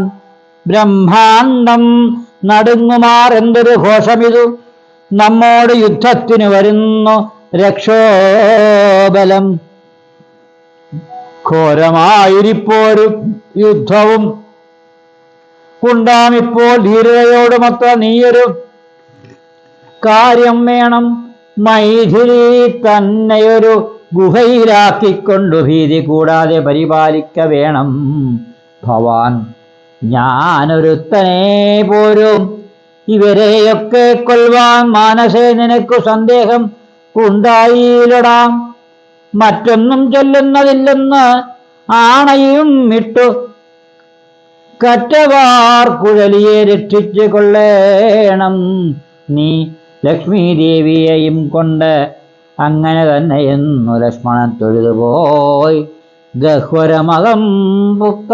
A: ബ്രഹ്മാണ്ടം നടുങ്ങുമാർ എന്തൊരു ഘോഷമിതു നമ്മോട് യുദ്ധത്തിനു വരുന്നു രക്ഷോബലം ഘോരമായിരിപ്പോരും യുദ്ധവും ഉണ്ടാമിപ്പോൾ ധീരതയോടുമൊത്ത നീയൊരു കാര്യം വേണം മൈഥിലി തന്നെയൊരു ഗുഹയിലാക്കിക്കൊണ്ടു ഭീതി കൂടാതെ പരിപാലിക്ക വേണം ഭവാൻ ഞാനൊരുത്തനെ പോരും ഇവരെയൊക്കെ കൊൽവാൻ മാനസേ നിനക്കു സന്ദേഹം ഉണ്ടായില്ലടാം മറ്റൊന്നും ചൊല്ലുന്നതില്ലെന്ന് ആണയും ഇട്ടു കറ്റവാർ കുഴലിയെ രക്ഷിച്ചു കൊള്ളേണം നീ ലക്ഷ്മി ദേവിയെയും കൊണ്ട് അങ്ങനെ തന്നെയെന്നു ലക്ഷ്മണൻ തൊഴുതുപോയി ഗഹ്വരമകം പുക്കാൻ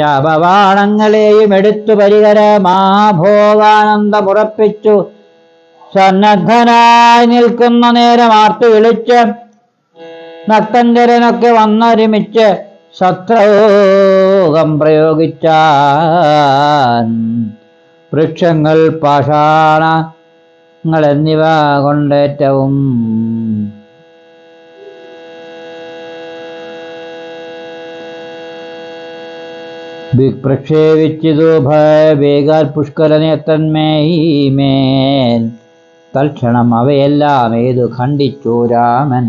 A: ചാപവാണങ്ങളെയും എടുത്തു പരികരമാഭോഗാനന്ദമുറപ്പിച്ചു സന്നദ്ധനായി നിൽക്കുന്ന നേരം ആർത്തു വിളിച്ച് നക്തഞ്ചരനൊക്കെ വന്നൊരുമിച്ച് ശത്രുകം പ്രയോഗിച്ചാൻ വൃക്ഷങ്ങൾ പാഷാണങ്ങൾ എന്നിവ കൊണ്ടേറ്റവും പ്രക്ഷേപിച്ചിതു വേഗാൽ പുഷ്കരനേത്തന്മേൽ തൽക്ഷണം അവയെല്ലാം ഏതു ഖണ്ഡിച്ചു രാമൻ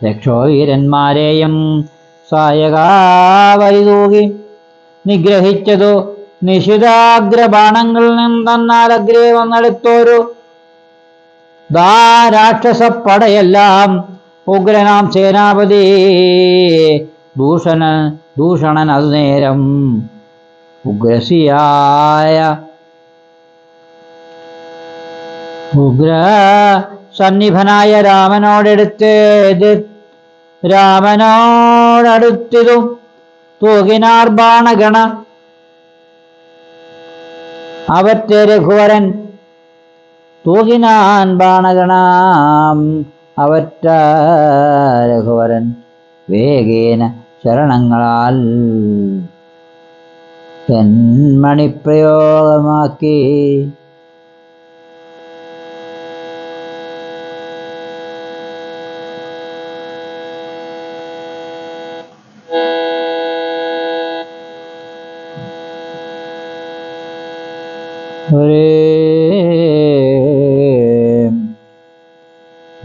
A: രക്ഷോവീരന്മാരെയും സായകാവരിതൂകി നിഗ്രഹിച്ചതു നിശിതാഗ്രബാണങ്ങളിൽ നിന്നെന്നാൽ അഗ്രേ വന്നെടുത്തോരു രാക്ഷസപ്പടയെല്ലാം ഉഗ്രനാം സേനാപതി ദൂഷണൻ അതുനേരം ഉഗ്ര സന്നിഭനായ രാമനോടടുത്തിതു തൂകിനാർ ബാണഗണ അവറ്റെ രഘുവരൻ തൂകിനാൻ ബാണഗണാം. അവറ്റ രഘുവരൻ വേഗേന ശരണങ്ങളാൽ എൻ മണിപ്രയോഗമാക്കി.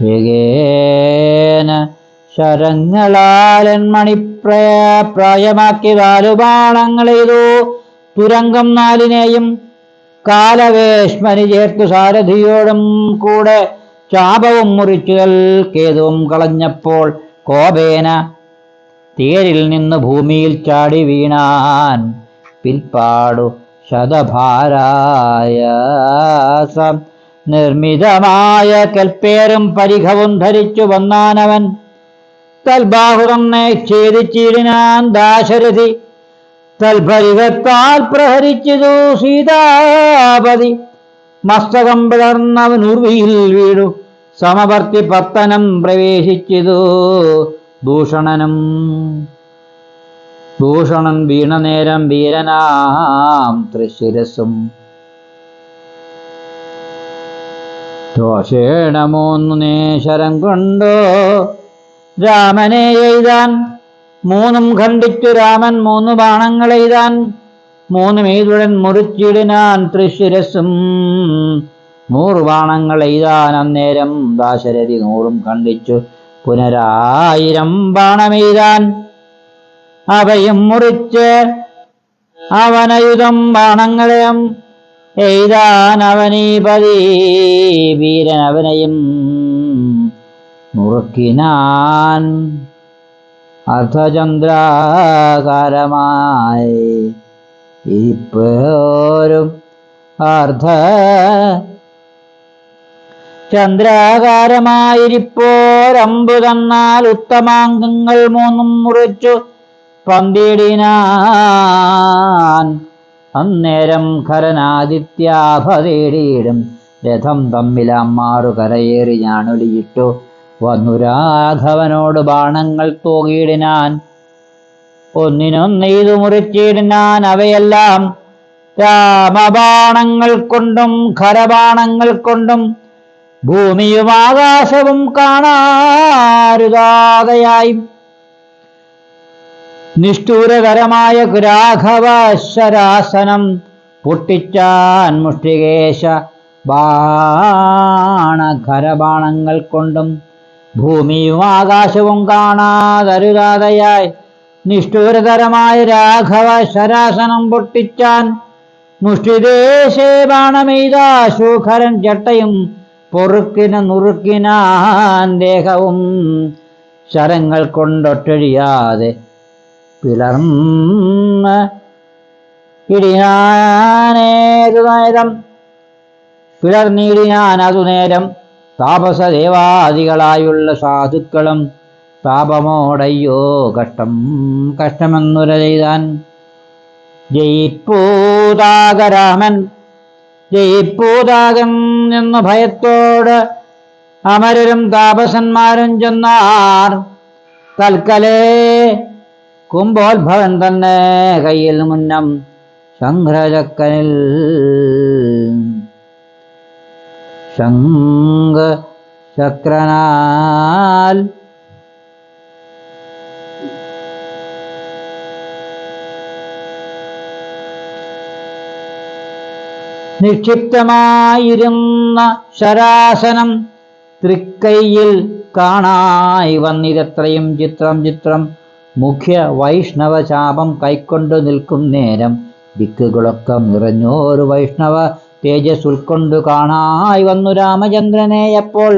A: വേഗേന ശരങ്ങളാലൻ പ്രായമാക്കി 4 ബാണങ്ങളെയ്തു. തുരങ്കം 4നെയും കാലവേശ്മനി ചേർത്തു സാരഥിയോടും കൂടെ ചാപവും മുറിച്ചു കേതുവും കളഞ്ഞപ്പോൾ കോപേന തേരിൽ നിന്ന് ഭൂമിയിൽ ചാടി വീണാൻ. പിൽപ്പാടു ശതഭാരായാസം നിർമ്മിതമായ കൽപ്പേരും പരിഘവും ധരിച്ചു വന്നാനവൻ. തൽബാഹുറന്നെ ഛേദിച്ചിടിനാൻ ദാശരഥി. തൽപരികത്താൽ പ്രഹരിച്ചതു സീതാപതി. മസ്തകം പിളർന്നവൻ ഉർവിയിൽ വീണു സമവർത്തി പത്തനം പ്രവേശിച്ചതു ദൂഷണൻ വീണ നേരം വീരനാം തൃശിരസും ദോഷേണ 3 നേശരം കൊണ്ടോ രാമനെ എയ്താൻ. 3 ഖണ്ഡിച്ചു രാമൻ 3 ബാണങ്ങളെയ്താൻ. 3 മീതുടൻ മുറിച്ചിടിനാൻ തൃശിരസും 100 ബാണങ്ങളെയ്താൻ. അന്നേരം ദാശരഥി 100 ഖണ്ഡിച്ചു പുനരായിരം ബാണമെയ്താൻ. അവയും മുറിച്ച് അവനയുധം ബാണങ്ങളെയും എയ്താൻ. അവനീപതി വീരൻ അവനെയും മുറുക്കിനാൻ. അർദ്ധചന്ദ്രാകാരമായി ഇപ്പോരും ചന്ദ്രാകാരമായിരിപ്പോരമ്പു തന്നാൽ ഉത്തമാംഗങ്ങൾ 3 മുറിച്ചു പന്തിടിനാൻ. അന്നേരം ഖരനാദിത്യാഭതേടിയിടും രഥം തമ്മിലമ്മാറു കരയേറി ഞാണൊലിയിട്ടു വന്നു രാഘവനോട് ബാണങ്ങൾ തൂകിയിടിനാൻ. ഒന്നിനൊന്നെയ്തു മുറിച്ചിടിനാൻ. അവയെല്ലാം രാമബാണങ്ങൾ കൊണ്ടും ഖരബാണങ്ങൾ കൊണ്ടും ഭൂമിയും ആകാശവും കാണാരുതാതെയായി. നിഷ്ഠൂരകരമായ രാഘവശരാസനം പൊട്ടിച്ചാൻ. മുഷ്ടികേശ ഖരബാണങ്ങൾ കൊണ്ടും ഭൂമിയും ആകാശവും കാണാതരുതാതെയായി നിഷ്ഠൂരകരമായ രാഘവശരാസനം പൊട്ടിച്ചാൻ. മുഷ്ടിദേശേ ബാണമെയ്താശൂഖരൻ ചട്ടയും നുറുക്കിനാൻ. ദേഹവും ശരങ്ങൾ കൊണ്ടൊട്ടൊഴിയാതെ പിളർന്ന് പിളർന്നിടിനാൻ. അതുനേരം താപസദേവാദികളായുള്ള സാധുക്കളും താപമോടയ്യോ കഷ്ടമെന്നുര ചെയ്താൻ. ജയിപ്പൂതാകരാമൻ ജയിപ്പൂതാകം എന്നു ഭയത്തോട് അമരരും താപസന്മാരും ചെന്നാർ. തൽക്കലേ കുംഭോത്ഭവൻ തന്നെ കയ്യിൽ മുന്നം ശംഖചക്രനിൽ ശംഖചക്രനാൽ നിക്ഷിപ്തമായിരുന്ന ശരാസനം തൃക്കൈയിൽ കാണായി വന്നിരത്രയും ചിത്രം മുഖ്യ വൈഷ്ണവ ചാപം കൈക്കൊണ്ടു നിൽക്കും നേരം ദിക്കുകളൊക്കെ നിറഞ്ഞോരു വൈഷ്ണവ തേജസ് ഉൾക്കൊണ്ടു കാണായി വന്നു രാമചന്ദ്രനെ. അപ്പോൾ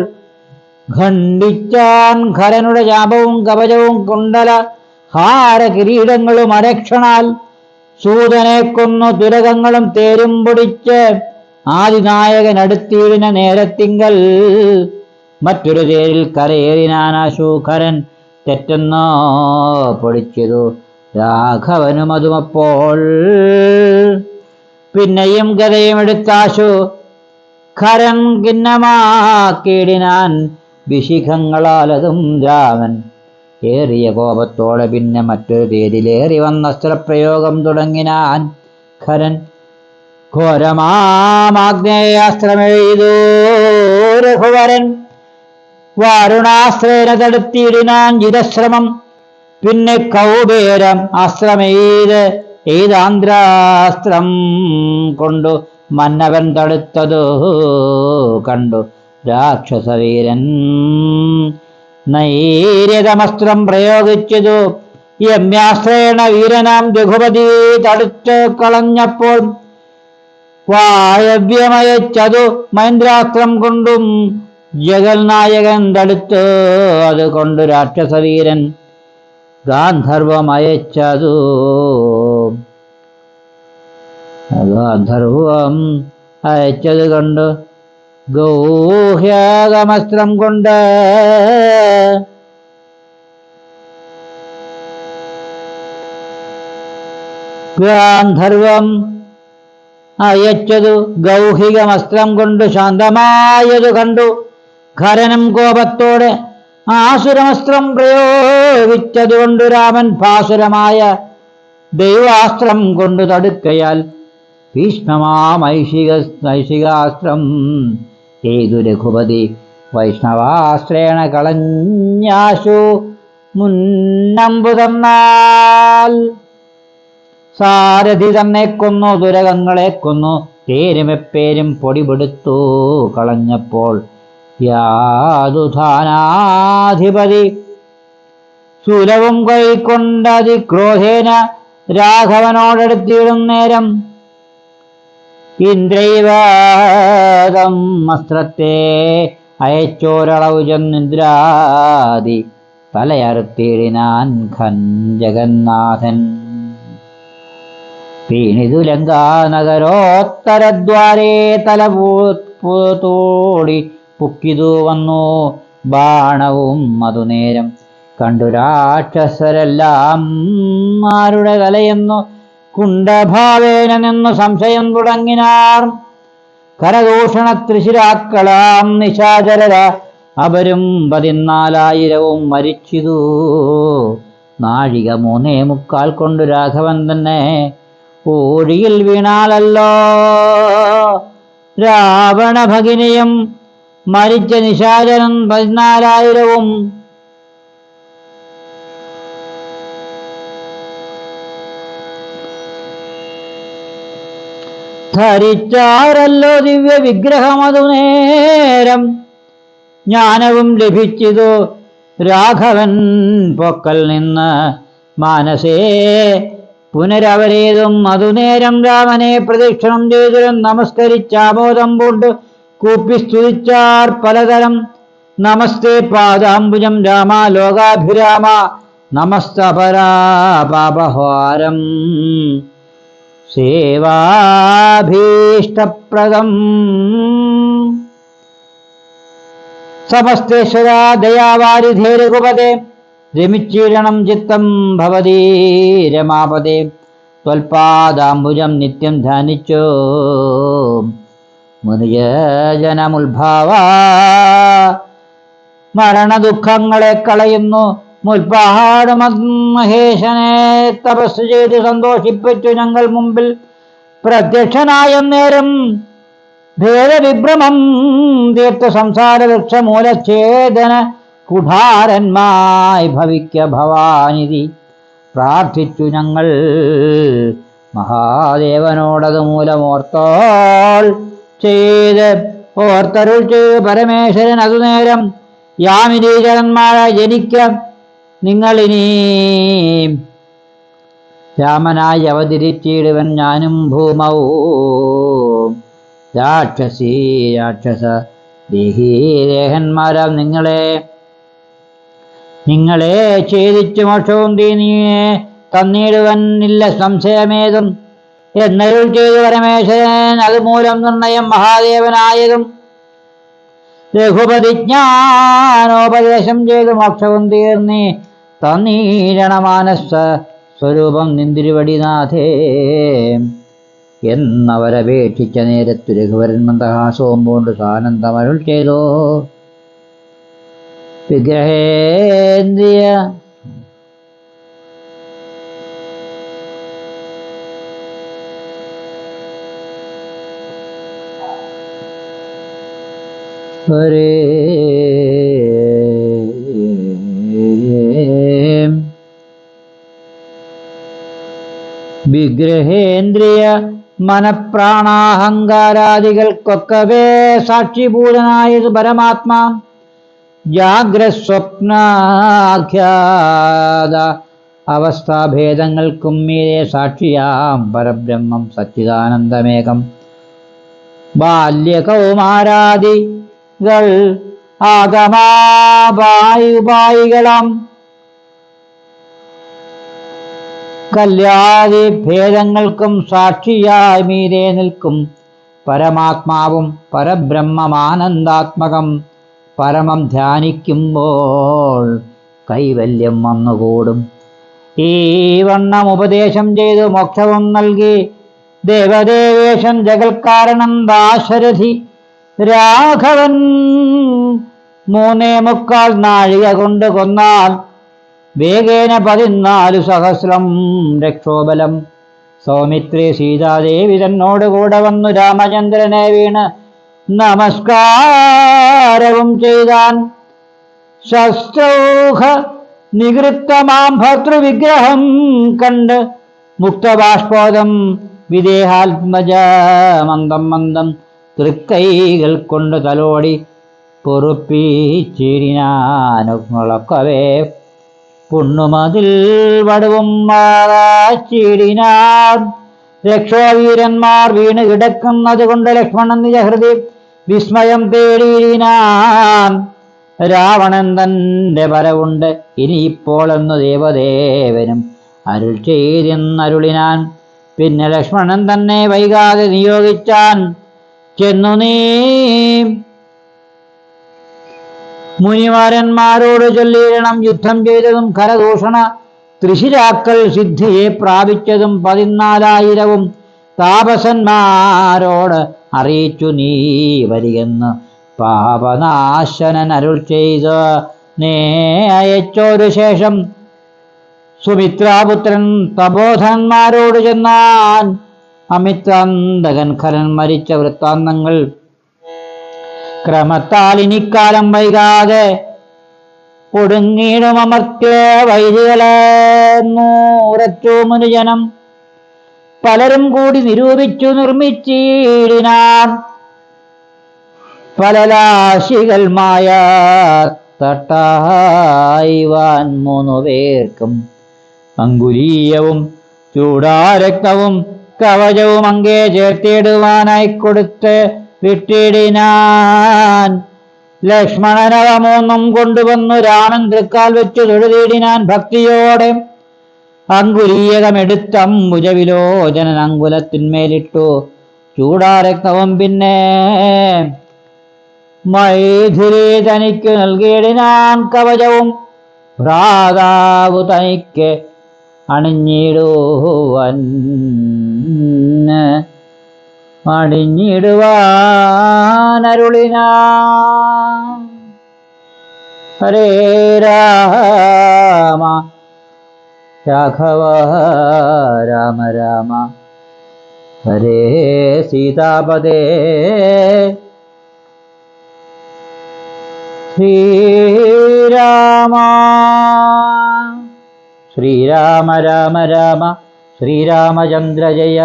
A: ഖണ്ഡിച്ചാൻ ഖരനുടെ ചാപവും കവചവും കുണ്ടല ഹാര കിരീടങ്ങളും അരക്ഷണാൽ. സൂതനെ കൊന്നു തുരകങ്ങളും തേരും പൊടിച്ച് ആദിനായകൻ അടുത്തിടിന നേരത്തിങ്കൽ മറ്റൊരു തേരിൽ കരയേറിനാശൂഖരൻ തെറ്റെന്നോ പൊടിച്ചതു രാഘവനും. അതുമപ്പോൾ പിന്നെയും ഗതയും എടുത്താശു ഖരൻ ഖിന്നമാക്കിയിടിനാൻ വിശിഖങ്ങളാലതും രാമൻ. ഏറിയ കോപത്തോടെ പിന്നെ മറ്റൊരു തേരിലേറി വന്ന അസ്ത്രപ്രയോഗം തുടങ്ങിനാൻ ഖരൻ. ഘോരമാഗ്നേയാസ്ത്രമെഴുതു രഘുവരൻ വാരുണാസ്ത്രേന തടുത്തിയിടിനാൻ ജിതശ്രമം. പിന്നെ കൗബേരം ഏതാന്ത്രാസ്ത്രം കൊണ്ടു മന്നവൻ തടുത്തതു കണ്ടു രാക്ഷസവീരൻ. നൈര്യതമസ്ത്രം പ്രയോഗിച്ചതു യമ്യാസ്ത്രേണ വീരനാം രഘുപതി തടുത്ത് കളഞ്ഞപ്പോൾ വായവ്യമയച്ചതു മൈന്ദ്രാസ്ത്രം കൊണ്ടും ജഗൽനായകൻ തടുത്ത് അതുകൊണ്ടു രാക്ഷസവീരൻ ഗാന്ധർവമയച്ചതു. ഗാന്ധർവം അയച്ചത് കണ്ടു ഗൗഹ്യതമസ്ത്രം കൊണ്ട് ഗാന്ധർവം അയച്ചതു ഗൗഹികമസ്ത്രം കൊണ്ട് ശാന്തമായതു കണ്ടു ഖരനം കോപത്തോടെ ആസുരമസ്ത്രം പ്രയോഗിച്ചതുകൊണ്ടു രാമൻ ഭാസുരമായ ദൈവാസ്ത്രം കൊണ്ടു തടുക്കയാൽ ഭീഷ്മമാമൈഷികാസ്ത്രം ഏതു രഘുപതി വൈഷ്ണവാസ്ത്രേണ കളഞ്ഞാശു മുന്നമ്പു തന്നാൽ. സാരഥി തന്നെ കൊന്നു, ദുരകങ്ങളെ കൊന്നു, തേരുമെപ്പേരും പൊടിപെടുത്തു കളഞ്ഞപ്പോൾ യാതുധാനാധിപതി ശൂലവും കൈക്കൊണ്ടതിക്രോധേന രാഘവനോടടുത്തിടും നേരം ഇന്ദ്രൈവാദം അസ്ത്രത്തെ അയച്ചോരളവു ചെന്നിന്ദ്രാദി തലയറുത്തിടിനാൻ ഖൻ ജഗന്നാഥൻ. പീണിതു ലങ്കാനഗരോത്തരദ്വാരേ തലപൂത്തോടി പുക്കിതു വന്നു ബാണവും അതുനേരം കണ്ടു രാക്ഷസരെല്ലാം ആരുടെ തലയെന്നു കുണ്ഡഭാവേന നിന്നു സംശയം തുടങ്ങിനാർ. കരദൂഷണ ത്രിശിരാക്കളാം നിശാചരര അവരും 14,000 മരിച്ചിതു. നാഴിക 3:45 കൊണ്ടു രാഘവൻ തന്നെ ഓടിയിൽ വീണാളല്ലോ. രാവണ ഭഗിനിയും മരിച്ച നിശാചരൻ 14,000. ധരിച്ചാരല്ലോ ദിവ്യ വിഗ്രഹമതു നേരം ജ്ഞാനവും ലഭിച്ചതു രാഘവൻ പൊക്കൽ നിന്ന് മാനസേ പുനരവരേതും അതുനേരം രാമനെ പ്രദക്ഷിണം ചെയ്തും നമസ്കരിച്ചാമോദം പൂണ്ട് കൂപ്പി സ്തുതിച്ചാർ പലതരം. നമസ്തേ പാദാംബുജം രാമ ലോകാഭിരാമ നമസ്തപരാപാപഹാരം സേവാഭീഷ്ടപ്രദം. സമസ്തേശ്വര ദയാവാരിധേ രഘുപതേ രമിച്ചീരണം ചിത്തം ഭവതി രമാപദേ. ത്വൽപാദാംബുജം നിത്യം ധ്യാനിച്ചോ മുനിജനമുത്ഭാവ. മരണദുഃഖങ്ങളെ കളയുന്നു മുൽപ്പാട് മഹേശനെ തപസ് ചെയ്ത് സന്തോഷിപ്പിച്ചു ഞങ്ങൾ മുമ്പിൽ പ്രത്യക്ഷനായ നേരം ഭേദവിഭ്രമം തീർത്ത സംസാര വൃക്ഷമൂലഛേദന കുഠാരന്മായി ഭവിക്ക ഭവാനിധി പ്രാർത്ഥിച്ചു ഞങ്ങൾ മഹാദേവനോടത് മൂലമോർത്തോൾ ഓർത്തരുൾ ചെയ്ത് പരമേശ്വരൻ അതുനേരം യാമിനീചരന്മാരായി ജനിക്ക നിങ്ങളിനി രാമനായി അവതരിച്ചിടുവൻ ഞാനും ഭൂമൗ. രാക്ഷസ ദേഹീദേഹന്മാരാം നിങ്ങളെ ഛേദിച്ചു മോക്ഷവും തീനിയെ തന്നിടുവനില്ല സംശയമേതും എന്നരുൾ ചെയ്തു പരമേശ്വരൻ അതുമൂലം നിർണയം മഹാദേവനായതും. രഘുപതിജ്ഞാനോപദേശം ചെയ്തു മോക്ഷവും തീർന്നി തന്നീരണമാനസ സ്വരൂപം നിന്തിരുവടിനാഥേ. എന്നവരപേക്ഷിച്ച നേരത്തു രഘുവരൻ മന്ദഹാസവും കൊണ്ട് സാനന്ദമരുൾ ചെയ്തോ. വിഗ്രഹേന്ദ്രിയ വിഗ്രഹേന്ദ്രിയ മനഃപ്രാണാഹങ്കാരാദികൾക്കൊക്കവേ സാക്ഷിഭൂതനായത് പരമാത്മാ. ജാഗ്രസ്വപ്നാഖ്യാത അവസ്ഥാഭേദങ്ങൾക്കും മീരെ സാക്ഷിയാം പരബ്രഹ്മം സച്ചിദാനന്ദമേകം. ബാല്യകൗമാരാദികൾ ആഗമാപായുപായികളാം കല്യാദി ഭേദങ്ങൾക്കും സാക്ഷിയായി മീരെ നിൽക്കും പരമാത്മാവും പരബ്രഹ്മമാനന്ദാത്മകം. പരമം ധ്യാനിക്കുമ്പോൾ കൈവല്യം വന്നുകൂടും. ഈ വണ്ണം ഉപദേശം ചെയ്തു മോക്ഷവും നൽകി ദേവദേവേശൻ ജഗൽക്കാരണം ദാശരഥി രാഘവൻ 3.25 നാഴിക കൊണ്ട് കൊന്നാൽ വേഗേന 14 സഹസ്രം രക്ഷോബലം. സൗമിത്രി സീതാദേവി തന്നോട് കൂടെ വന്നു രാമചന്ദ്രനെ വീണ് നമസ്കാരവും ചെയ്താൻ. ശസ്ത്രൗഘ നികൃത്തമാം ഭർതൃവിഗ്രഹം കണ്ട് മുക്തബാഷ്പോദം വിദേഹാത്മജ മന്ദം മന്ദം തൃക്കൈകൾ കൊണ്ട് തലോടി പൊറുപ്പിച്ചിടിനാനുകളൊക്കവേ പുണ്ണുമതിൽ വടുവും മാറാച്ചിടിനാൻ. രക്ഷോവീരന്മാർ വീണ് കിടക്കുന്നത് കൊണ്ട് ലക്ഷ്മണൻ നിജഹൃദി വിസ്മയം തേടിയിടിനാൻ. രാവണൻ തന്റെ വരവുണ്ട് ഇനിയിപ്പോളെന്നു ദേവദേവനും അരുൾ ചെയ്തെന്നരുളിനാൻ. പിന്നെ ലക്ഷ്മണൻ തന്നെ വൈകാതെ നിയോഗിച്ചാൻ. ചെന്നു നീ മുനിമാരന്മാരോട് ചൊല്ലിയിടണം യുദ്ധം ചെയ്തതും ഖരദൂഷണ ത്രിശിരാക്കൾ സിദ്ധിയെ പ്രാപിച്ചതും 14,000 താപസന്മാരോട് അറിയിച്ചു നീ വരികെന്ന് പാപനാശനൻ അരുൾ ചെയ്ത നേ അയച്ചോരു ശേഷം സുമിത്രാപുത്രൻ തപോധനന്മാരോട് ചെന്നാൻ. അമിത്രാന്തകൻ ഖരൻ മരിച്ച വൃത്താന്തങ്ങൾ ക്രമത്താൽ ഇനിക്കാലം വൈകാതെ ഒടുങ്ങിയിടുമർത്തിയ വൈദികളെന്നു ഉറച്ചു മുനിജനം. പലരും കൂടി നിരൂപിച്ചു നിർമ്മിച്ചിടിനാൻ. പലലാശികൾ മായ തട്ടായിവാൻ 3 പേർക്കും അങ്കുലീയവും ചൂടാരക്തവും കവചവും അങ്കേ ചേർത്തിടുവാനായി കൊടുത്ത് വിട്ടിടിനാൻ. ലക്ഷ്മണനവ 3 കൊണ്ടുവന്നു രാമൻ തൃക്കാൽ വെച്ചു തൊഴുതിടിനാൻ ഭക്തിയോടെ. അങ്കുലീയകമെടുത്തംബുജവിലോചനൻ അങ്കുലത്തിന്മേലിട്ടു ചൂടാരക്തവും പിന്നെ മൈഥിലി തനിക്കു നൽകിയിടിനാൻ കവചവും. ഭ്രാതാവു തനിക്ക് അണിഞ്ഞിടുവാനരുളിനാൻ. ഹരേ രാമ രാഘവ രാമ രാമ ഹരേ സീതാപദേ ശ്രീരാമ. ശ്രീരാമ രാമ രാമ ശ്രീരാമചന്ദ്ര ജയ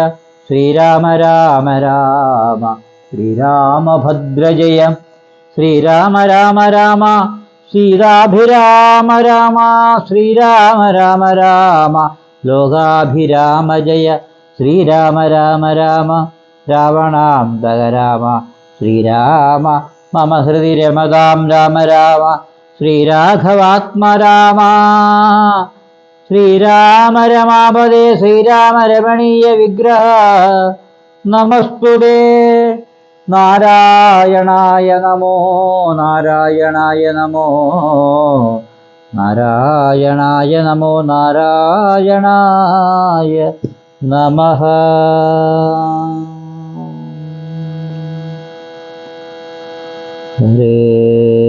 A: ശ്രീരാമ രാമ രാമ ശ്രീരാമഭദ്ര ജയ. ശ്രീരാമ രാമ രാമ സീതാഭിരാമ രാമ ശ്രീരാമ രാമ രാമ ലോകാഭിരാമ ജയ. ശ്രീരാമ രാമ രാമ രാവണാന്തക രാമ ശ്രീരാമ മമ ഹൃദി രമതാം രാമ രാമ ശ്രീരാഘവാത്മരാമ. ശ്രീരാമ രമാപദേ ശ്രീരാമ രമണീയ വിഗ്രഹ നമസ്തുതേ. നാരായണായ നമോ നാരായണായ നമോ നാരായണായ നമോ നാരായണായ നമഃ. ഹരേ